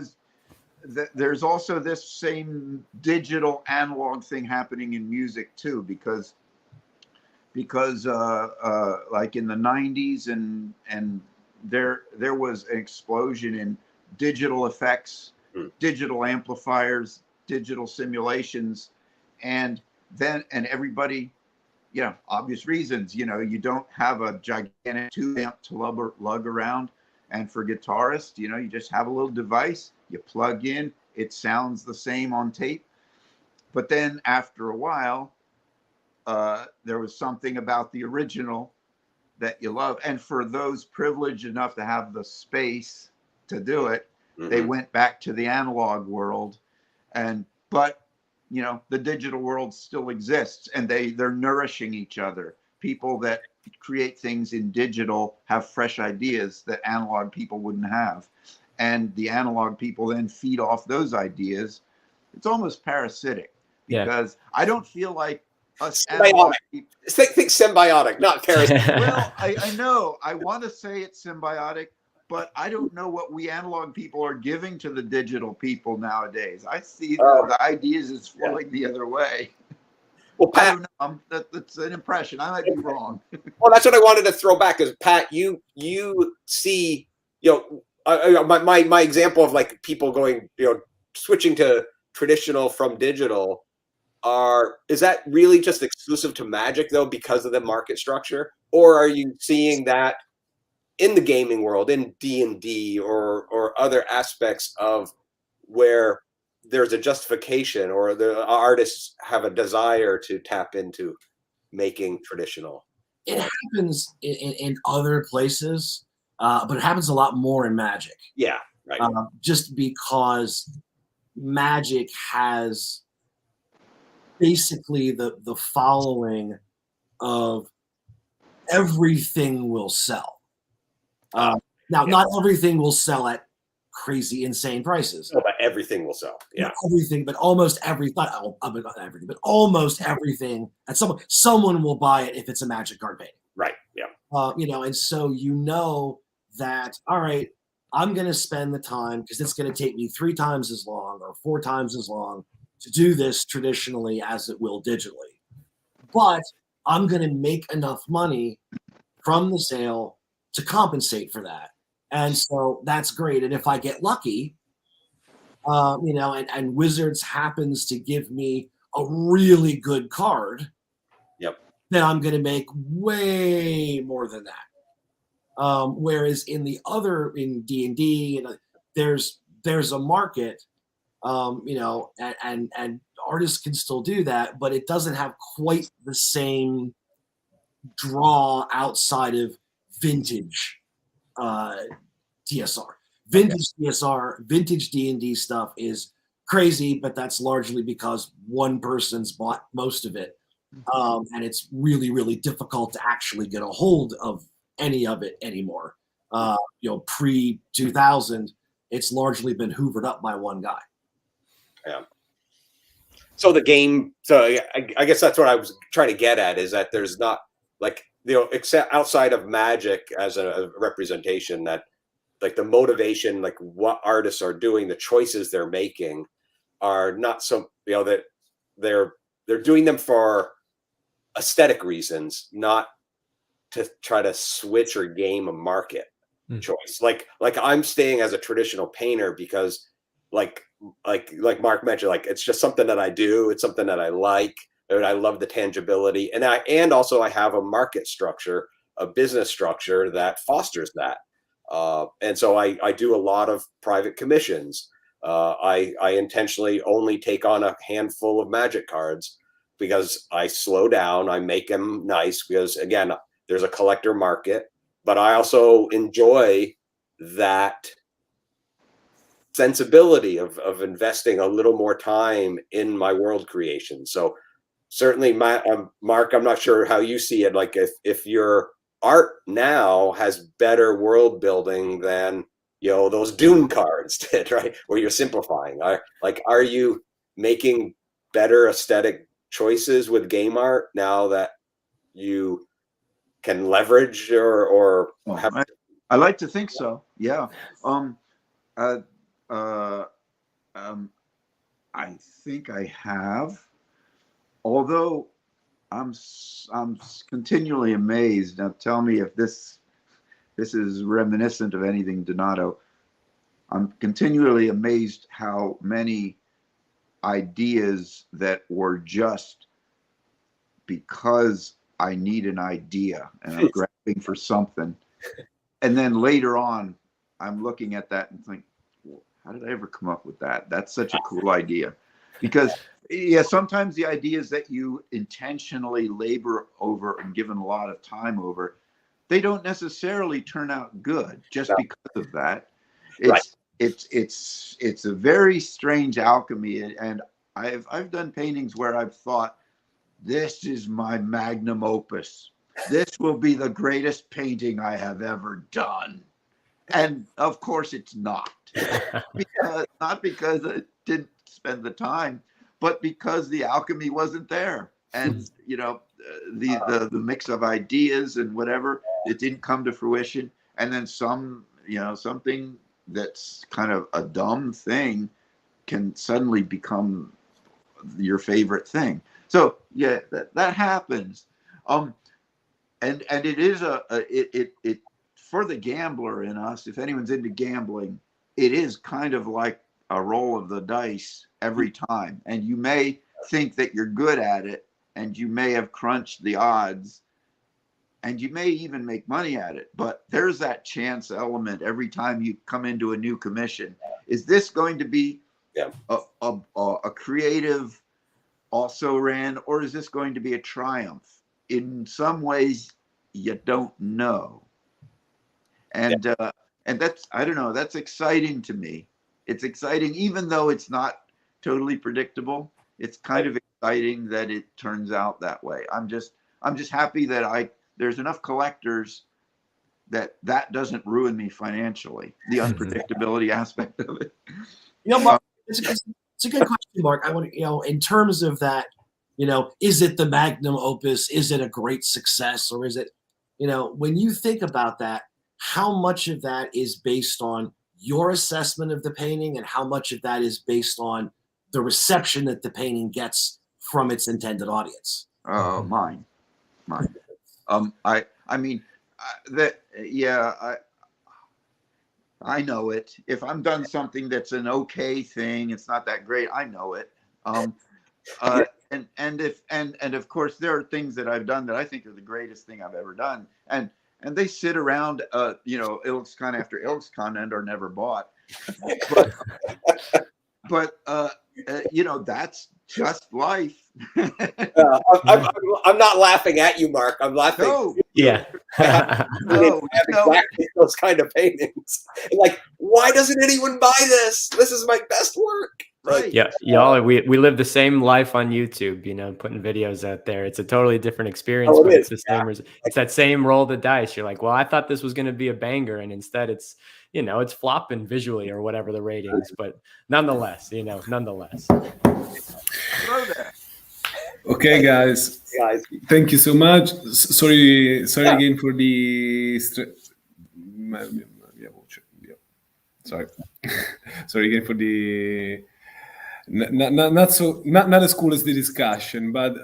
there's also this same digital analog thing happening in music too, because like in the 90s and there was an explosion in digital effects, digital amplifiers, digital simulations, and everybody, obvious reasons, you don't have a gigantic 2-amp to lug around, and for guitarists, you just have a little device, you plug in, it sounds the same on tape. But then after a while, there was something about the original that you love, and for those privileged enough to have the space to do it, they went back to the analog world, but the digital world still exists, and they're nourishing each other. People that create things in digital have fresh ideas that analog people wouldn't have, and the analog people then feed off those ideas. It's almost parasitic, because I don't feel like us analog people. Think symbiotic, not parasitic. Well, I know I want to say it's symbiotic, but I don't know what we analog people are giving to the digital people nowadays. I see the ideas is flowing the other way. Well, Pat, I don't know. That's an impression. I might be wrong. Well, that's what I wanted to throw back. Is Pat, you see, my example of like people going, switching to traditional from digital. Is that really just exclusive to Magic though, because of the market structure, or are you seeing that in the gaming world, in D&D or other aspects of where there's a justification, or the artists have a desire to tap into making traditional? It happens in other places, but it happens a lot more in Magic. Yeah, right. Just because Magic has basically the following of everything will sell. Now, not everything will sell at crazy, insane prices. Oh, but everything will sell. Yeah. Not everything, but almost everything. Not everything, but almost everything. And someone will buy it if it's a Magic card painting. Right. Yeah. And so that, all right, I'm going to spend the time because it's going to take me 3 times as long or 4 times as long to do this traditionally as it will digitally. But I'm going to make enough money from the sale to compensate for that. And so that's great. And if I get lucky, and Wizards happens to give me a really good card, Yep. then I'm going to make way more than that. Whereas in D&D, there's a market, and artists can still do that, but it doesn't have quite the same draw outside of vintage TSR. Vintage TSR, vintage D&D stuff is crazy, but that's largely because one person's bought most of it. And it's really, really difficult to actually get a hold of any of it anymore. Pre-2000, it's largely been hoovered up by one guy. Yeah. So the game, I guess that's what I was trying to get at, is that there's not except outside of Magic as a representation, that like the motivation, like what artists are doing, the choices they're making are not so, that they're doing them for aesthetic reasons, not to try to switch or game a market choice. Like I'm staying as a traditional painter because like Mark mentioned, like it's just something that I do. It's something that I like. And I love the tangibility. And also I have a market structure, a business structure that fosters that. And so I do a lot of private commissions. I intentionally only take on a handful of Magic cards because I slow down. I make them nice because, again, there's a collector market, but I also enjoy that sensibility of investing a little more time in my world creation. So certainly, Mark, I'm not sure how you see it. Like if your art now has better world building than those Dune cards did, right? Where you're simplifying. Are you making better aesthetic choices with game art now that you can leverage or have? I like to think so. Yeah. I think I have. Although I'm continually amazed. Now, tell me if this is reminiscent of anything, Donato. I'm continually amazed how many ideas that were just because I need an idea and I'm grabbing for something, and then later on I'm looking at that and think, well, how did I ever come up with that? That's such a cool idea. Because sometimes the ideas that you intentionally labor over and given a lot of time over, they don't necessarily turn out good just because of that. It's a very strange alchemy, and I've done paintings where I've thought, this is my magnum opus. This will be the greatest painting I have ever done. And of course it's not. Not because I didn't spend the time, but because the alchemy wasn't there. And the mix of ideas and whatever, it didn't come to fruition. And then something that's kind of a dumb thing can suddenly become your favorite thing. So yeah, that happens. And it is it for the gambler in us, if anyone's into gambling, it is kind of like a roll of the dice every time. And you may think that you're good at it, and you may have crunched the odds, and you may even make money at it. But there's that chance element every time you come into a new commission. Is this going to be a creative also ran, or is this going to be a triumph? In some ways, you don't know. And that's, I don't know, that's exciting to me. It's exciting, even though it's not totally predictable. It's kind of exciting that it turns out that way. I'm just happy that there's enough collectors that doesn't ruin me financially. The unpredictability aspect of it. Mark, it's a good question, Mark. I want to, in terms of that, is it the magnum opus? Is it a great success, or is it, when you think about that, how much of that is based on your assessment of the painting, and how much of that is based on the reception that the painting gets from its intended audience? Mine. I know it. If I'm done something that's an okay thing, it's not that great, I know it. And of course there are things that I've done that I think are the greatest thing I've ever done, and they sit around ILXCon after ILXCon and are never bought. But that's just life. I'm not laughing at you, Mark. I'm laughing. No. Yeah. Exactly those kind of paintings. Like, why doesn't anyone buy this? This is my best work. Right. Yeah, y'all. We live the same life on YouTube. Putting videos out there. It's a totally different experience, but it's the same. It's that same roll the dice. You're like, well, I thought this was going to be a banger, and instead, it's it's flopping visually or whatever the ratings. But nonetheless, nonetheless. Okay, guys. Thank you so much. Sorry again for the. Sorry. Sorry again for the. Not as cool as the discussion, but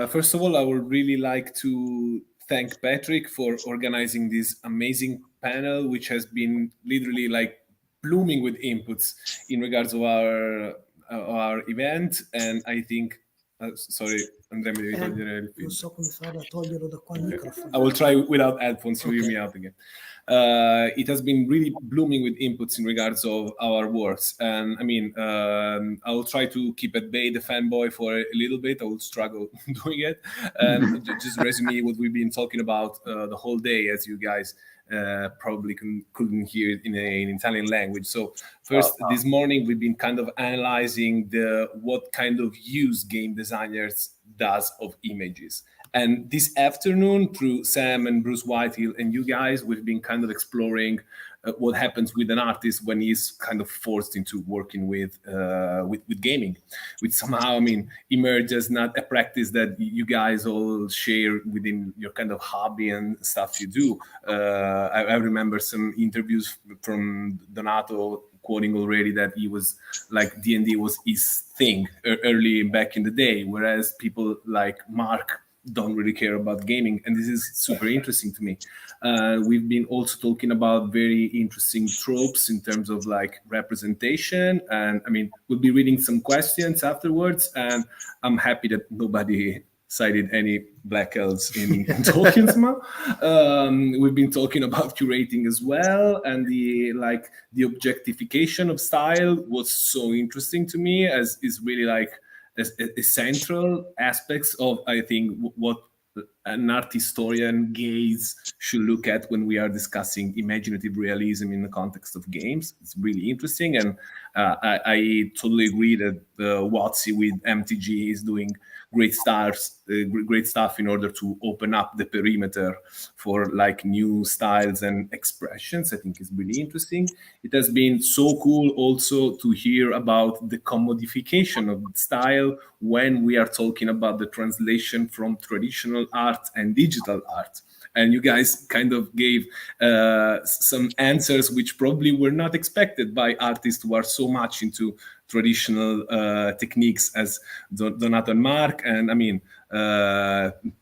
first of all, I would really like to thank Patrick for organizing this amazing panel, which has been literally like blooming with inputs in regards of our event, and I think. Sorry, Andrea, mi devi togliere il Non so come farlo a toglierlo da qua il microfono. I will try without headphones to hear me out again. It has been really blooming with inputs in regards of our works, and I mean, I will try to keep at bay the fanboy for a little bit. I will struggle doing it, and just resume what we've been talking about the whole day, as you guys probably couldn't hear it in Italian language. So first, this morning we've been kind of analyzing what kind of use game designers does of images. And this afternoon, through Sam and Bruce Whitehill and you guys, we've been kind of exploring what happens with an artist when he's kind of forced into working with gaming, which somehow, I mean, emerges not a practice that you guys all share within your kind of hobby and stuff you do. I remember some interviews from Donato quoting already that he was like D&D was his thing early back in the day, whereas people like Mark don't really care about gaming, and this is super interesting to me. We've been also talking about very interesting tropes in terms of like representation, and I mean, we'll be reading some questions afterwards, and I'm happy that nobody cited any black elves in Tolkien's mouth. We've been talking about curating as well, and the objectification of style was so interesting to me, as is really like a central aspects of, I think, what an art historian gaze should look at when we are discussing imaginative realism in the context of games. It's really interesting, and I totally agree that WotC with MTG is doing great stuff in order to open up the perimeter for like new styles and expressions. I think is really interesting. It has been so cool also to hear about the commodification of style when we are talking about the translation from traditional art and digital art. And you guys kind of gave some answers which probably were not expected by artists who are so much into traditional techniques as Donato and Mark. And I mean,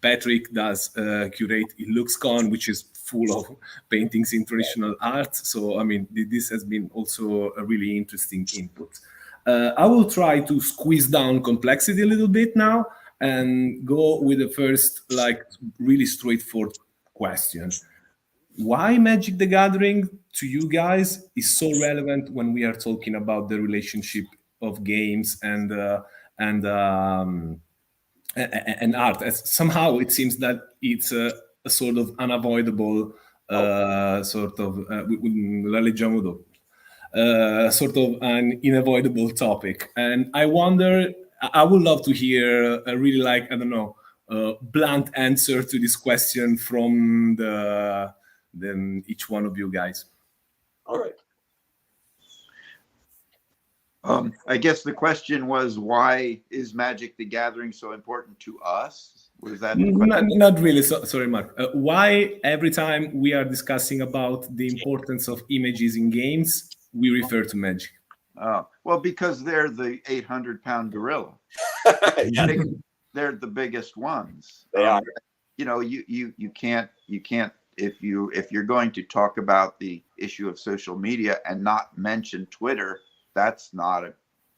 Patrick does curate ILXCon, which is full of paintings in traditional art. So, I mean, this has been also a really interesting input. I will try to squeeze down complexity a little bit now and go with the first, like, really straightforward question. Why Magic the Gathering to you guys is so relevant when we are talking about the relationship of games and art? As somehow it seems that it's a sort of unavoidable sort of sort of an unavoidable topic. And I wonder, I would love to hear a really like, I don't know, blunt answer to this question from the than each one of you guys. All right. I guess the question was, why is Magic the Gathering so important to us? Was that the question? Not really. Sorry, Mark. Why every time we are discussing about the importance of images in games, we refer to Magic? Well, because they're the 800-pound gorilla. Yeah, They're the biggest ones. they are. You know, you can't if you're going to talk about the issue of social media and not mention Twitter, that's not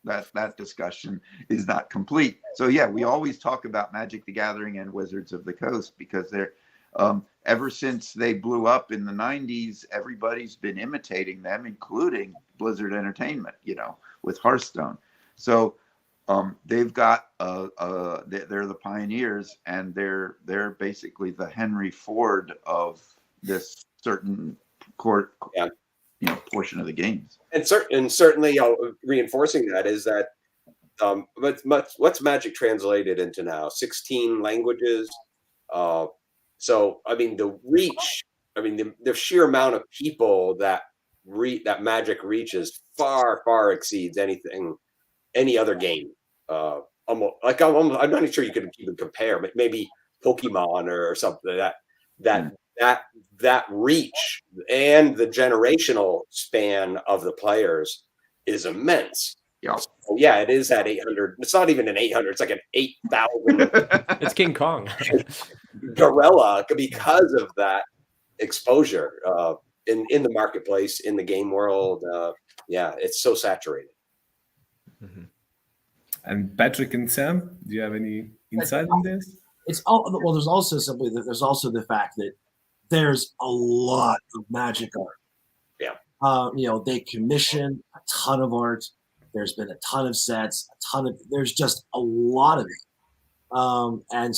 that discussion is not complete. So yeah, we always talk about Magic the Gathering and Wizards of the Coast because they're ever since they blew up in the 90s, everybody's been imitating them, including Blizzard Entertainment, you know, with Hearthstone. So they've got they're the pioneers, and they're basically the Henry Ford of this certain portion of the games. And certainly, reinforcing that is that what's Magic translated into now? 16 languages. So I mean, the reach. I mean, the sheer amount of people that Magic reaches far exceeds any other game. I'm not even sure you could even compare, but maybe Pokemon or something that reach and the generational span of the players is immense. Yeah. So yeah, it is at 800. It's not even an 800. It's like an 8,000. It's King Kong. Gorilla because of that exposure in the marketplace, in the game world. Yeah, it's so saturated. Mm-hmm. And Patrick and Sam, do you have any insight on this? There's also the fact that there's a lot of Magic art. Yeah. They commission a ton of art. There's been a ton of sets, there's just a lot of it. And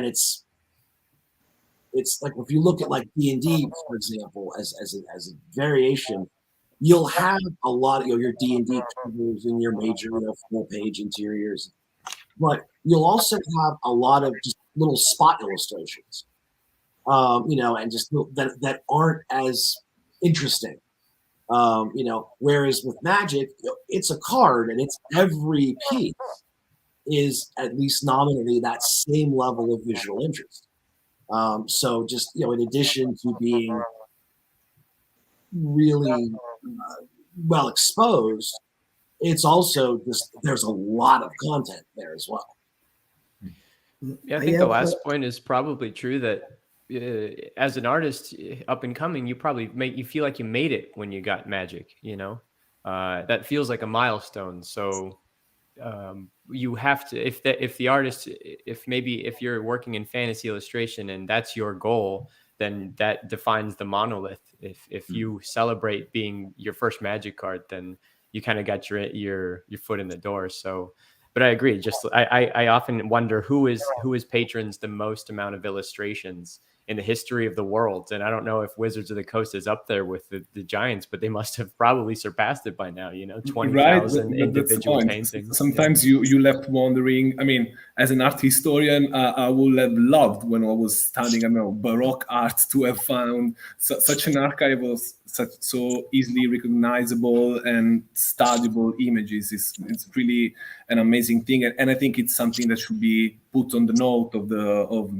it's like, if you look at like D&D, for example, as a variation, you'll have a lot of your D&D covers and your major full page interiors, but you'll also have a lot of just little spot illustrations, and just that aren't as interesting. Whereas with Magic, it's a card, and it's every piece is at least nominally that same level of visual interest. So just, in addition to being really well exposed, it's also just, there's a lot of content there as well. Yeah, I think the last point is probably true, that as an artist up and coming, you feel like you made it when you got Magic, that feels like a milestone. So you have to, if you're working in fantasy illustration and that's your goal, then that defines the monolith. If you celebrate being your first Magic card, then you kind of got your foot in the door. So, but I agree. Just I often wonder who patrons the most amount of illustrations in the history of the world. And I don't know if Wizards of the Coast is up there with the Giants, but they must have probably surpassed it by now, 20,000 individual paintings. Sometimes you left wondering, I mean, as an art historian, I would have loved, when I was studying, Baroque art, to have found such an archive of so easily recognizable and studiable images. It's really an amazing thing. And I think it's something that should be put on the note of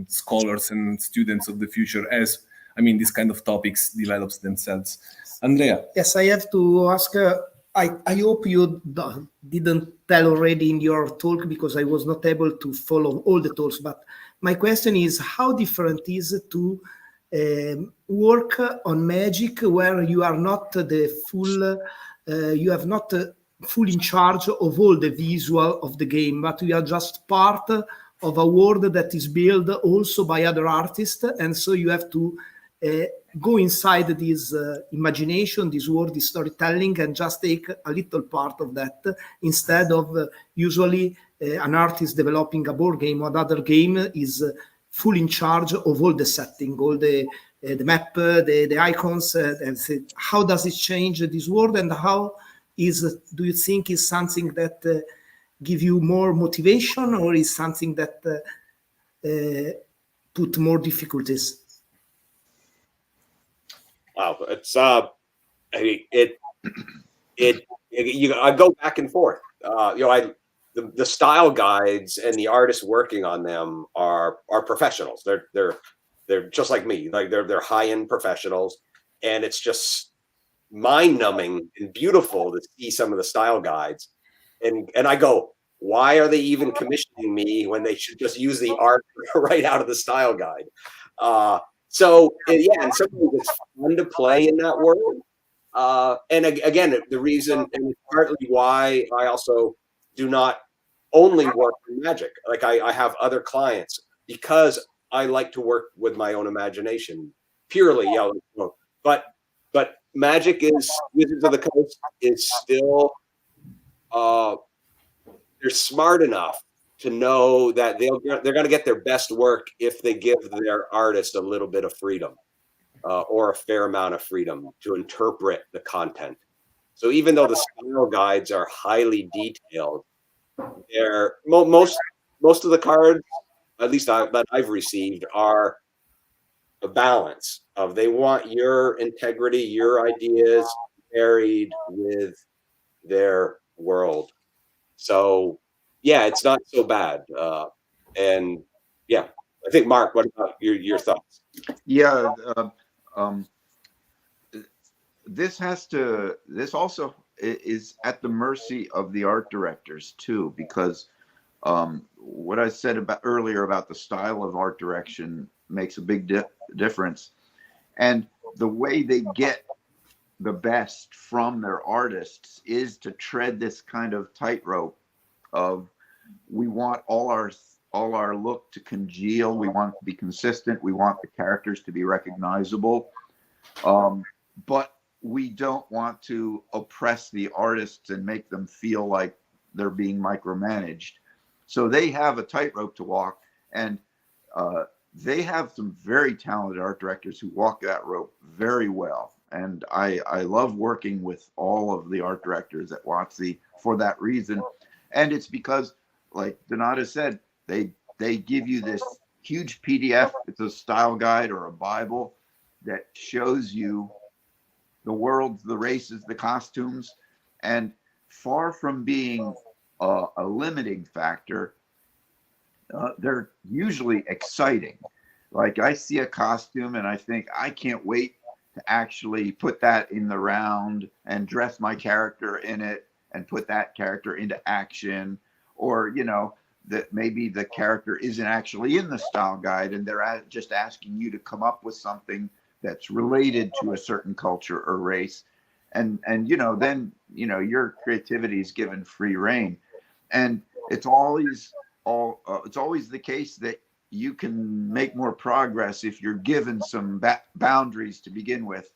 scholars and students of the future as, this kind of topics develops themselves. Andrea? Yes, I have to ask, I hope you didn't tell already in your talk, because I was not able to follow all the talks, but my question is, how different is it to work on Magic where you are not full in charge of all the visual of the game, but you are just part of a world that is built also by other artists, and so you have to go inside this imagination, this world, this storytelling, and just take a little part of that, instead of usually an artist developing a board game or another game is full in charge of all the setting, all the map, the icons. How does it change this world, and how do you think is something that give you more motivation, or is something that put more difficulties? Wow, it's I go back and forth. The style guides and the artists working on them are professionals. They're just like me. Like they're high-end professionals, and it's just mind-numbing and beautiful to see some of the style guides. And I go, why are they even commissioning me when they should just use the art right out of the style guide? So yeah, and sometimes it's fun to play in that world. And again, the reason, and partly why I also do not only work in Magic. Like I have other clients because I like to work with my own imagination purely. But Magic is Wizards of the Coast is still they're smart enough to know that they're going to get their best work if they give their artist a little bit of freedom. Or a fair amount of freedom to interpret the content. So even though the style guides are highly detailed, they're most of the cards, at least that I've received, are a balance of they want your integrity, your ideas married with their world. So yeah, it's not so bad. And yeah, I think Mark, what about your thoughts? Yeah. This also is at the mercy of the art directors too, because what I said earlier about the style of art direction makes a big difference, and the way they get the best from their artists is to tread this kind of tightrope of, we want all our look to congeal, we want it to be consistent, we want the characters to be recognizable, but we don't want to oppress the artists and make them feel like they're being micromanaged. So they have a tightrope to walk, and they have some very talented art directors who walk that rope very well. And I love working with all of the art directors at WotC for that reason. And it's because, like Donato said, they give you this huge PDF. It's a style guide or a Bible that shows you the worlds, the races, the costumes, and far from being a limiting factor, they're usually exciting. Like I see a costume and I think, I can't wait to actually put that in the round and dress my character in it and put that character into action. Or, that maybe the character isn't actually in the style guide and they're just asking you to come up with something that's related to a certain culture or race. And then your creativity is given free rein. And it's always the case that you can make more progress if you're given some boundaries to begin with,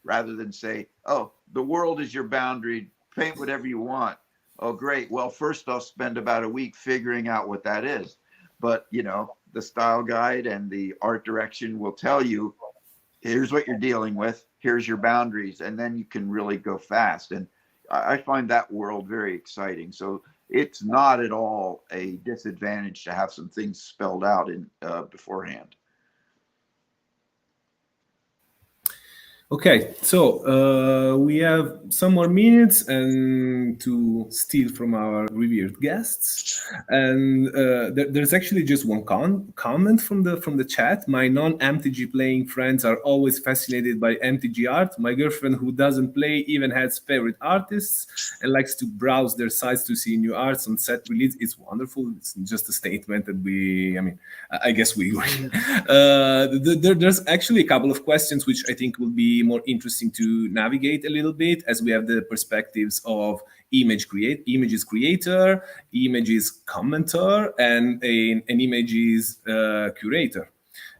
rather than say, oh, the world is your boundary, paint whatever you want. Oh, great. Well, first I'll spend about a week figuring out what that is. But, the style guide and the art direction will tell you, here's what you're dealing with, here's your boundaries, and then you can really go fast. And I find that world very exciting. So it's not at all a disadvantage to have some things spelled out in beforehand. Okay, so we have some more minutes and to steal from our revered guests, and there's actually just one comment from the chat. My non-MTG playing friends are always fascinated by MTG art. My girlfriend, who doesn't play, even has favorite artists and likes to browse their sites to see new arts on set release. It's wonderful. It's just a statement that I guess we agree. There's actually a couple of questions which I think will be more interesting to navigate a little bit, as we have the perspectives of images creator, images commenter, and an images curator,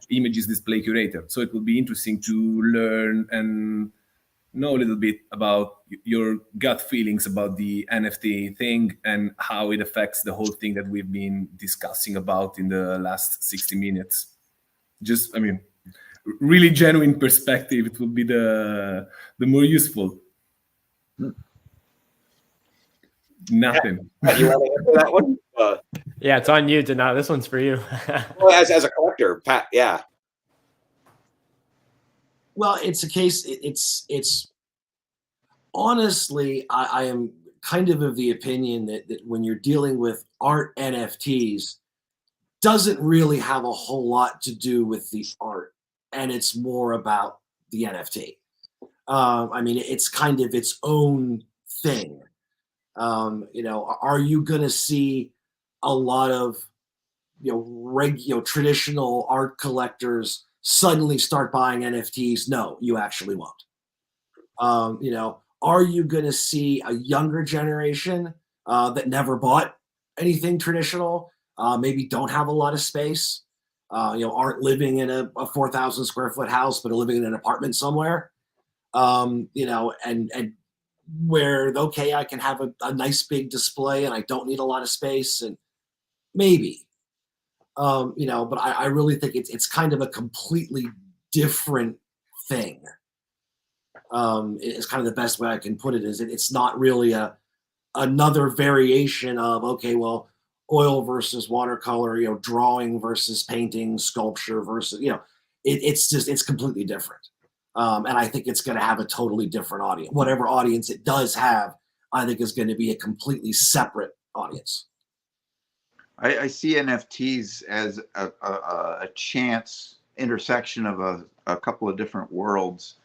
images display curator. So it will be interesting to learn and know a little bit about your gut feelings about the NFT thing and how it affects the whole thing that we've been discussing about in the last 60 minutes. Really genuine perspective, it will be the more useful. Nothing. You want to answer that one? Yeah, it's on you, Donato. This one's for you. Well, as a collector, Pat, yeah. Well, it's a case. It's honestly, I am kind of the opinion that when you're dealing with art NFTs, doesn't really have a whole lot to do with the art, and it's more about the NFT. I mean, it's kind of its own thing. Are you going to see a lot of traditional art collectors suddenly start buying NFTs? No, you actually won't. Are you going to see a younger generation that never bought anything traditional, maybe don't have a lot of space, aren't living in a 4,000 square foot house, but are living in an apartment somewhere, and where, okay, I can have a nice big display and I don't need a lot of space, and maybe, but I really think it's kind of a completely different thing. It's kind of the best way I can put it, is it's not really another variation of, okay, well, oil versus watercolor, drawing versus painting, sculpture versus, it's completely different. And I think it's going to have a totally different audience. Whatever audience it does have, I think is going to be a completely separate audience. I see NFTs as a chance intersection of a couple of different worlds.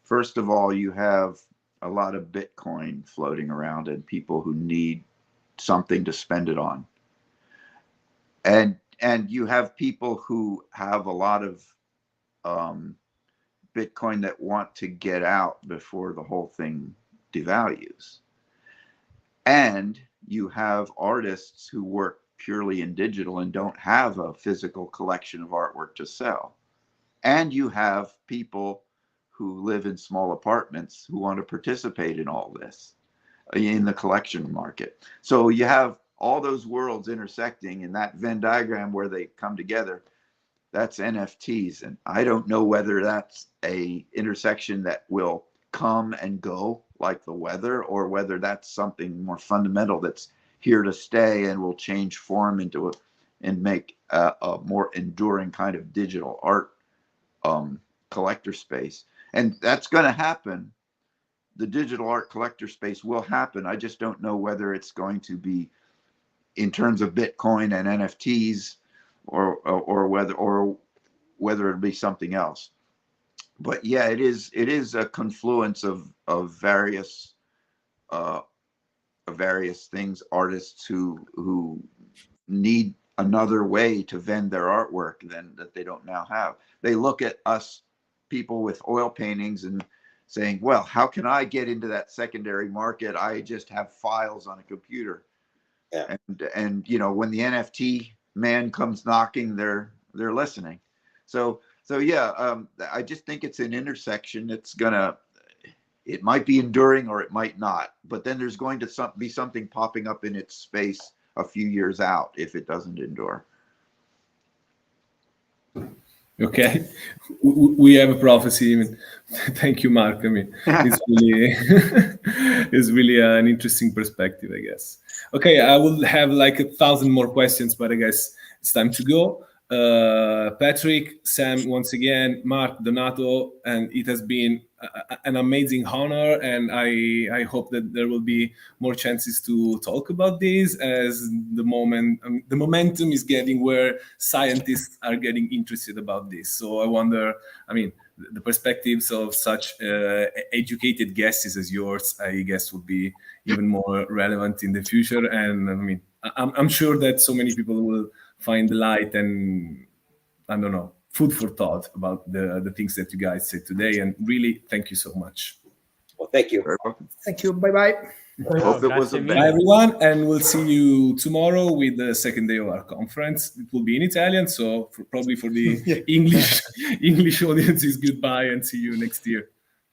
First of all, you have a lot of Bitcoin floating around and people who need something to spend it on. And you have people who have a lot of Bitcoin that want to get out before the whole thing devalues. And you have artists who work purely in digital and don't have a physical collection of artwork to sell. And you have people who live in small apartments who want to participate in all this, in the collection market. So you have all those worlds intersecting in that Venn diagram where they come together. That's NFTs. And I don't know whether that's a intersection that will come and go like the weather, or whether that's something more fundamental that's here to stay and will change form into and make a more enduring kind of digital art collector space. And that's going to happen. The digital art collector space will happen. I just don't know whether it's going to be in terms of Bitcoin and NFTs, or whether it'll be something else. But yeah, it is a confluence of various things, artists who need another way to vend their artwork than that they don't now have. They look at us people with oil paintings and saying, well, how can I get into that secondary market? I just have files on a computer. Yeah. And when the NFT man comes knocking, they're listening. So yeah, I just think it's an intersection. It might be enduring or it might not, but then there's going to be something popping up in its space a few years out if it doesn't endure. Okay, we have a prophecy. Thank you, Mark. I mean, it's really an interesting perspective, I guess. Okay, I will have like 1,000 more questions, but I guess it's time to go. Patrick, Sam, once again, Mark, Donato, and it has been an amazing honor, and I hope that there will be more chances to talk about this as the momentum is getting where scientists are getting interested about this. So I wonder, the perspectives of such educated guesses as yours, I guess, would be even more relevant in the future. And I'm sure that so many people will find the light and, I don't know, food for thought about the things that you guys said today. And really, thank you so much. Well, thank you. Thank you. Bye-bye. Hope it was Bye, everyone. And we'll see you tomorrow with the second day of our conference. It will be in Italian, so probably for the English audience is goodbye and see you next year.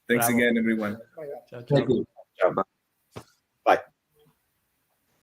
Thanks again, everyone. Bye. Thank you. Bye.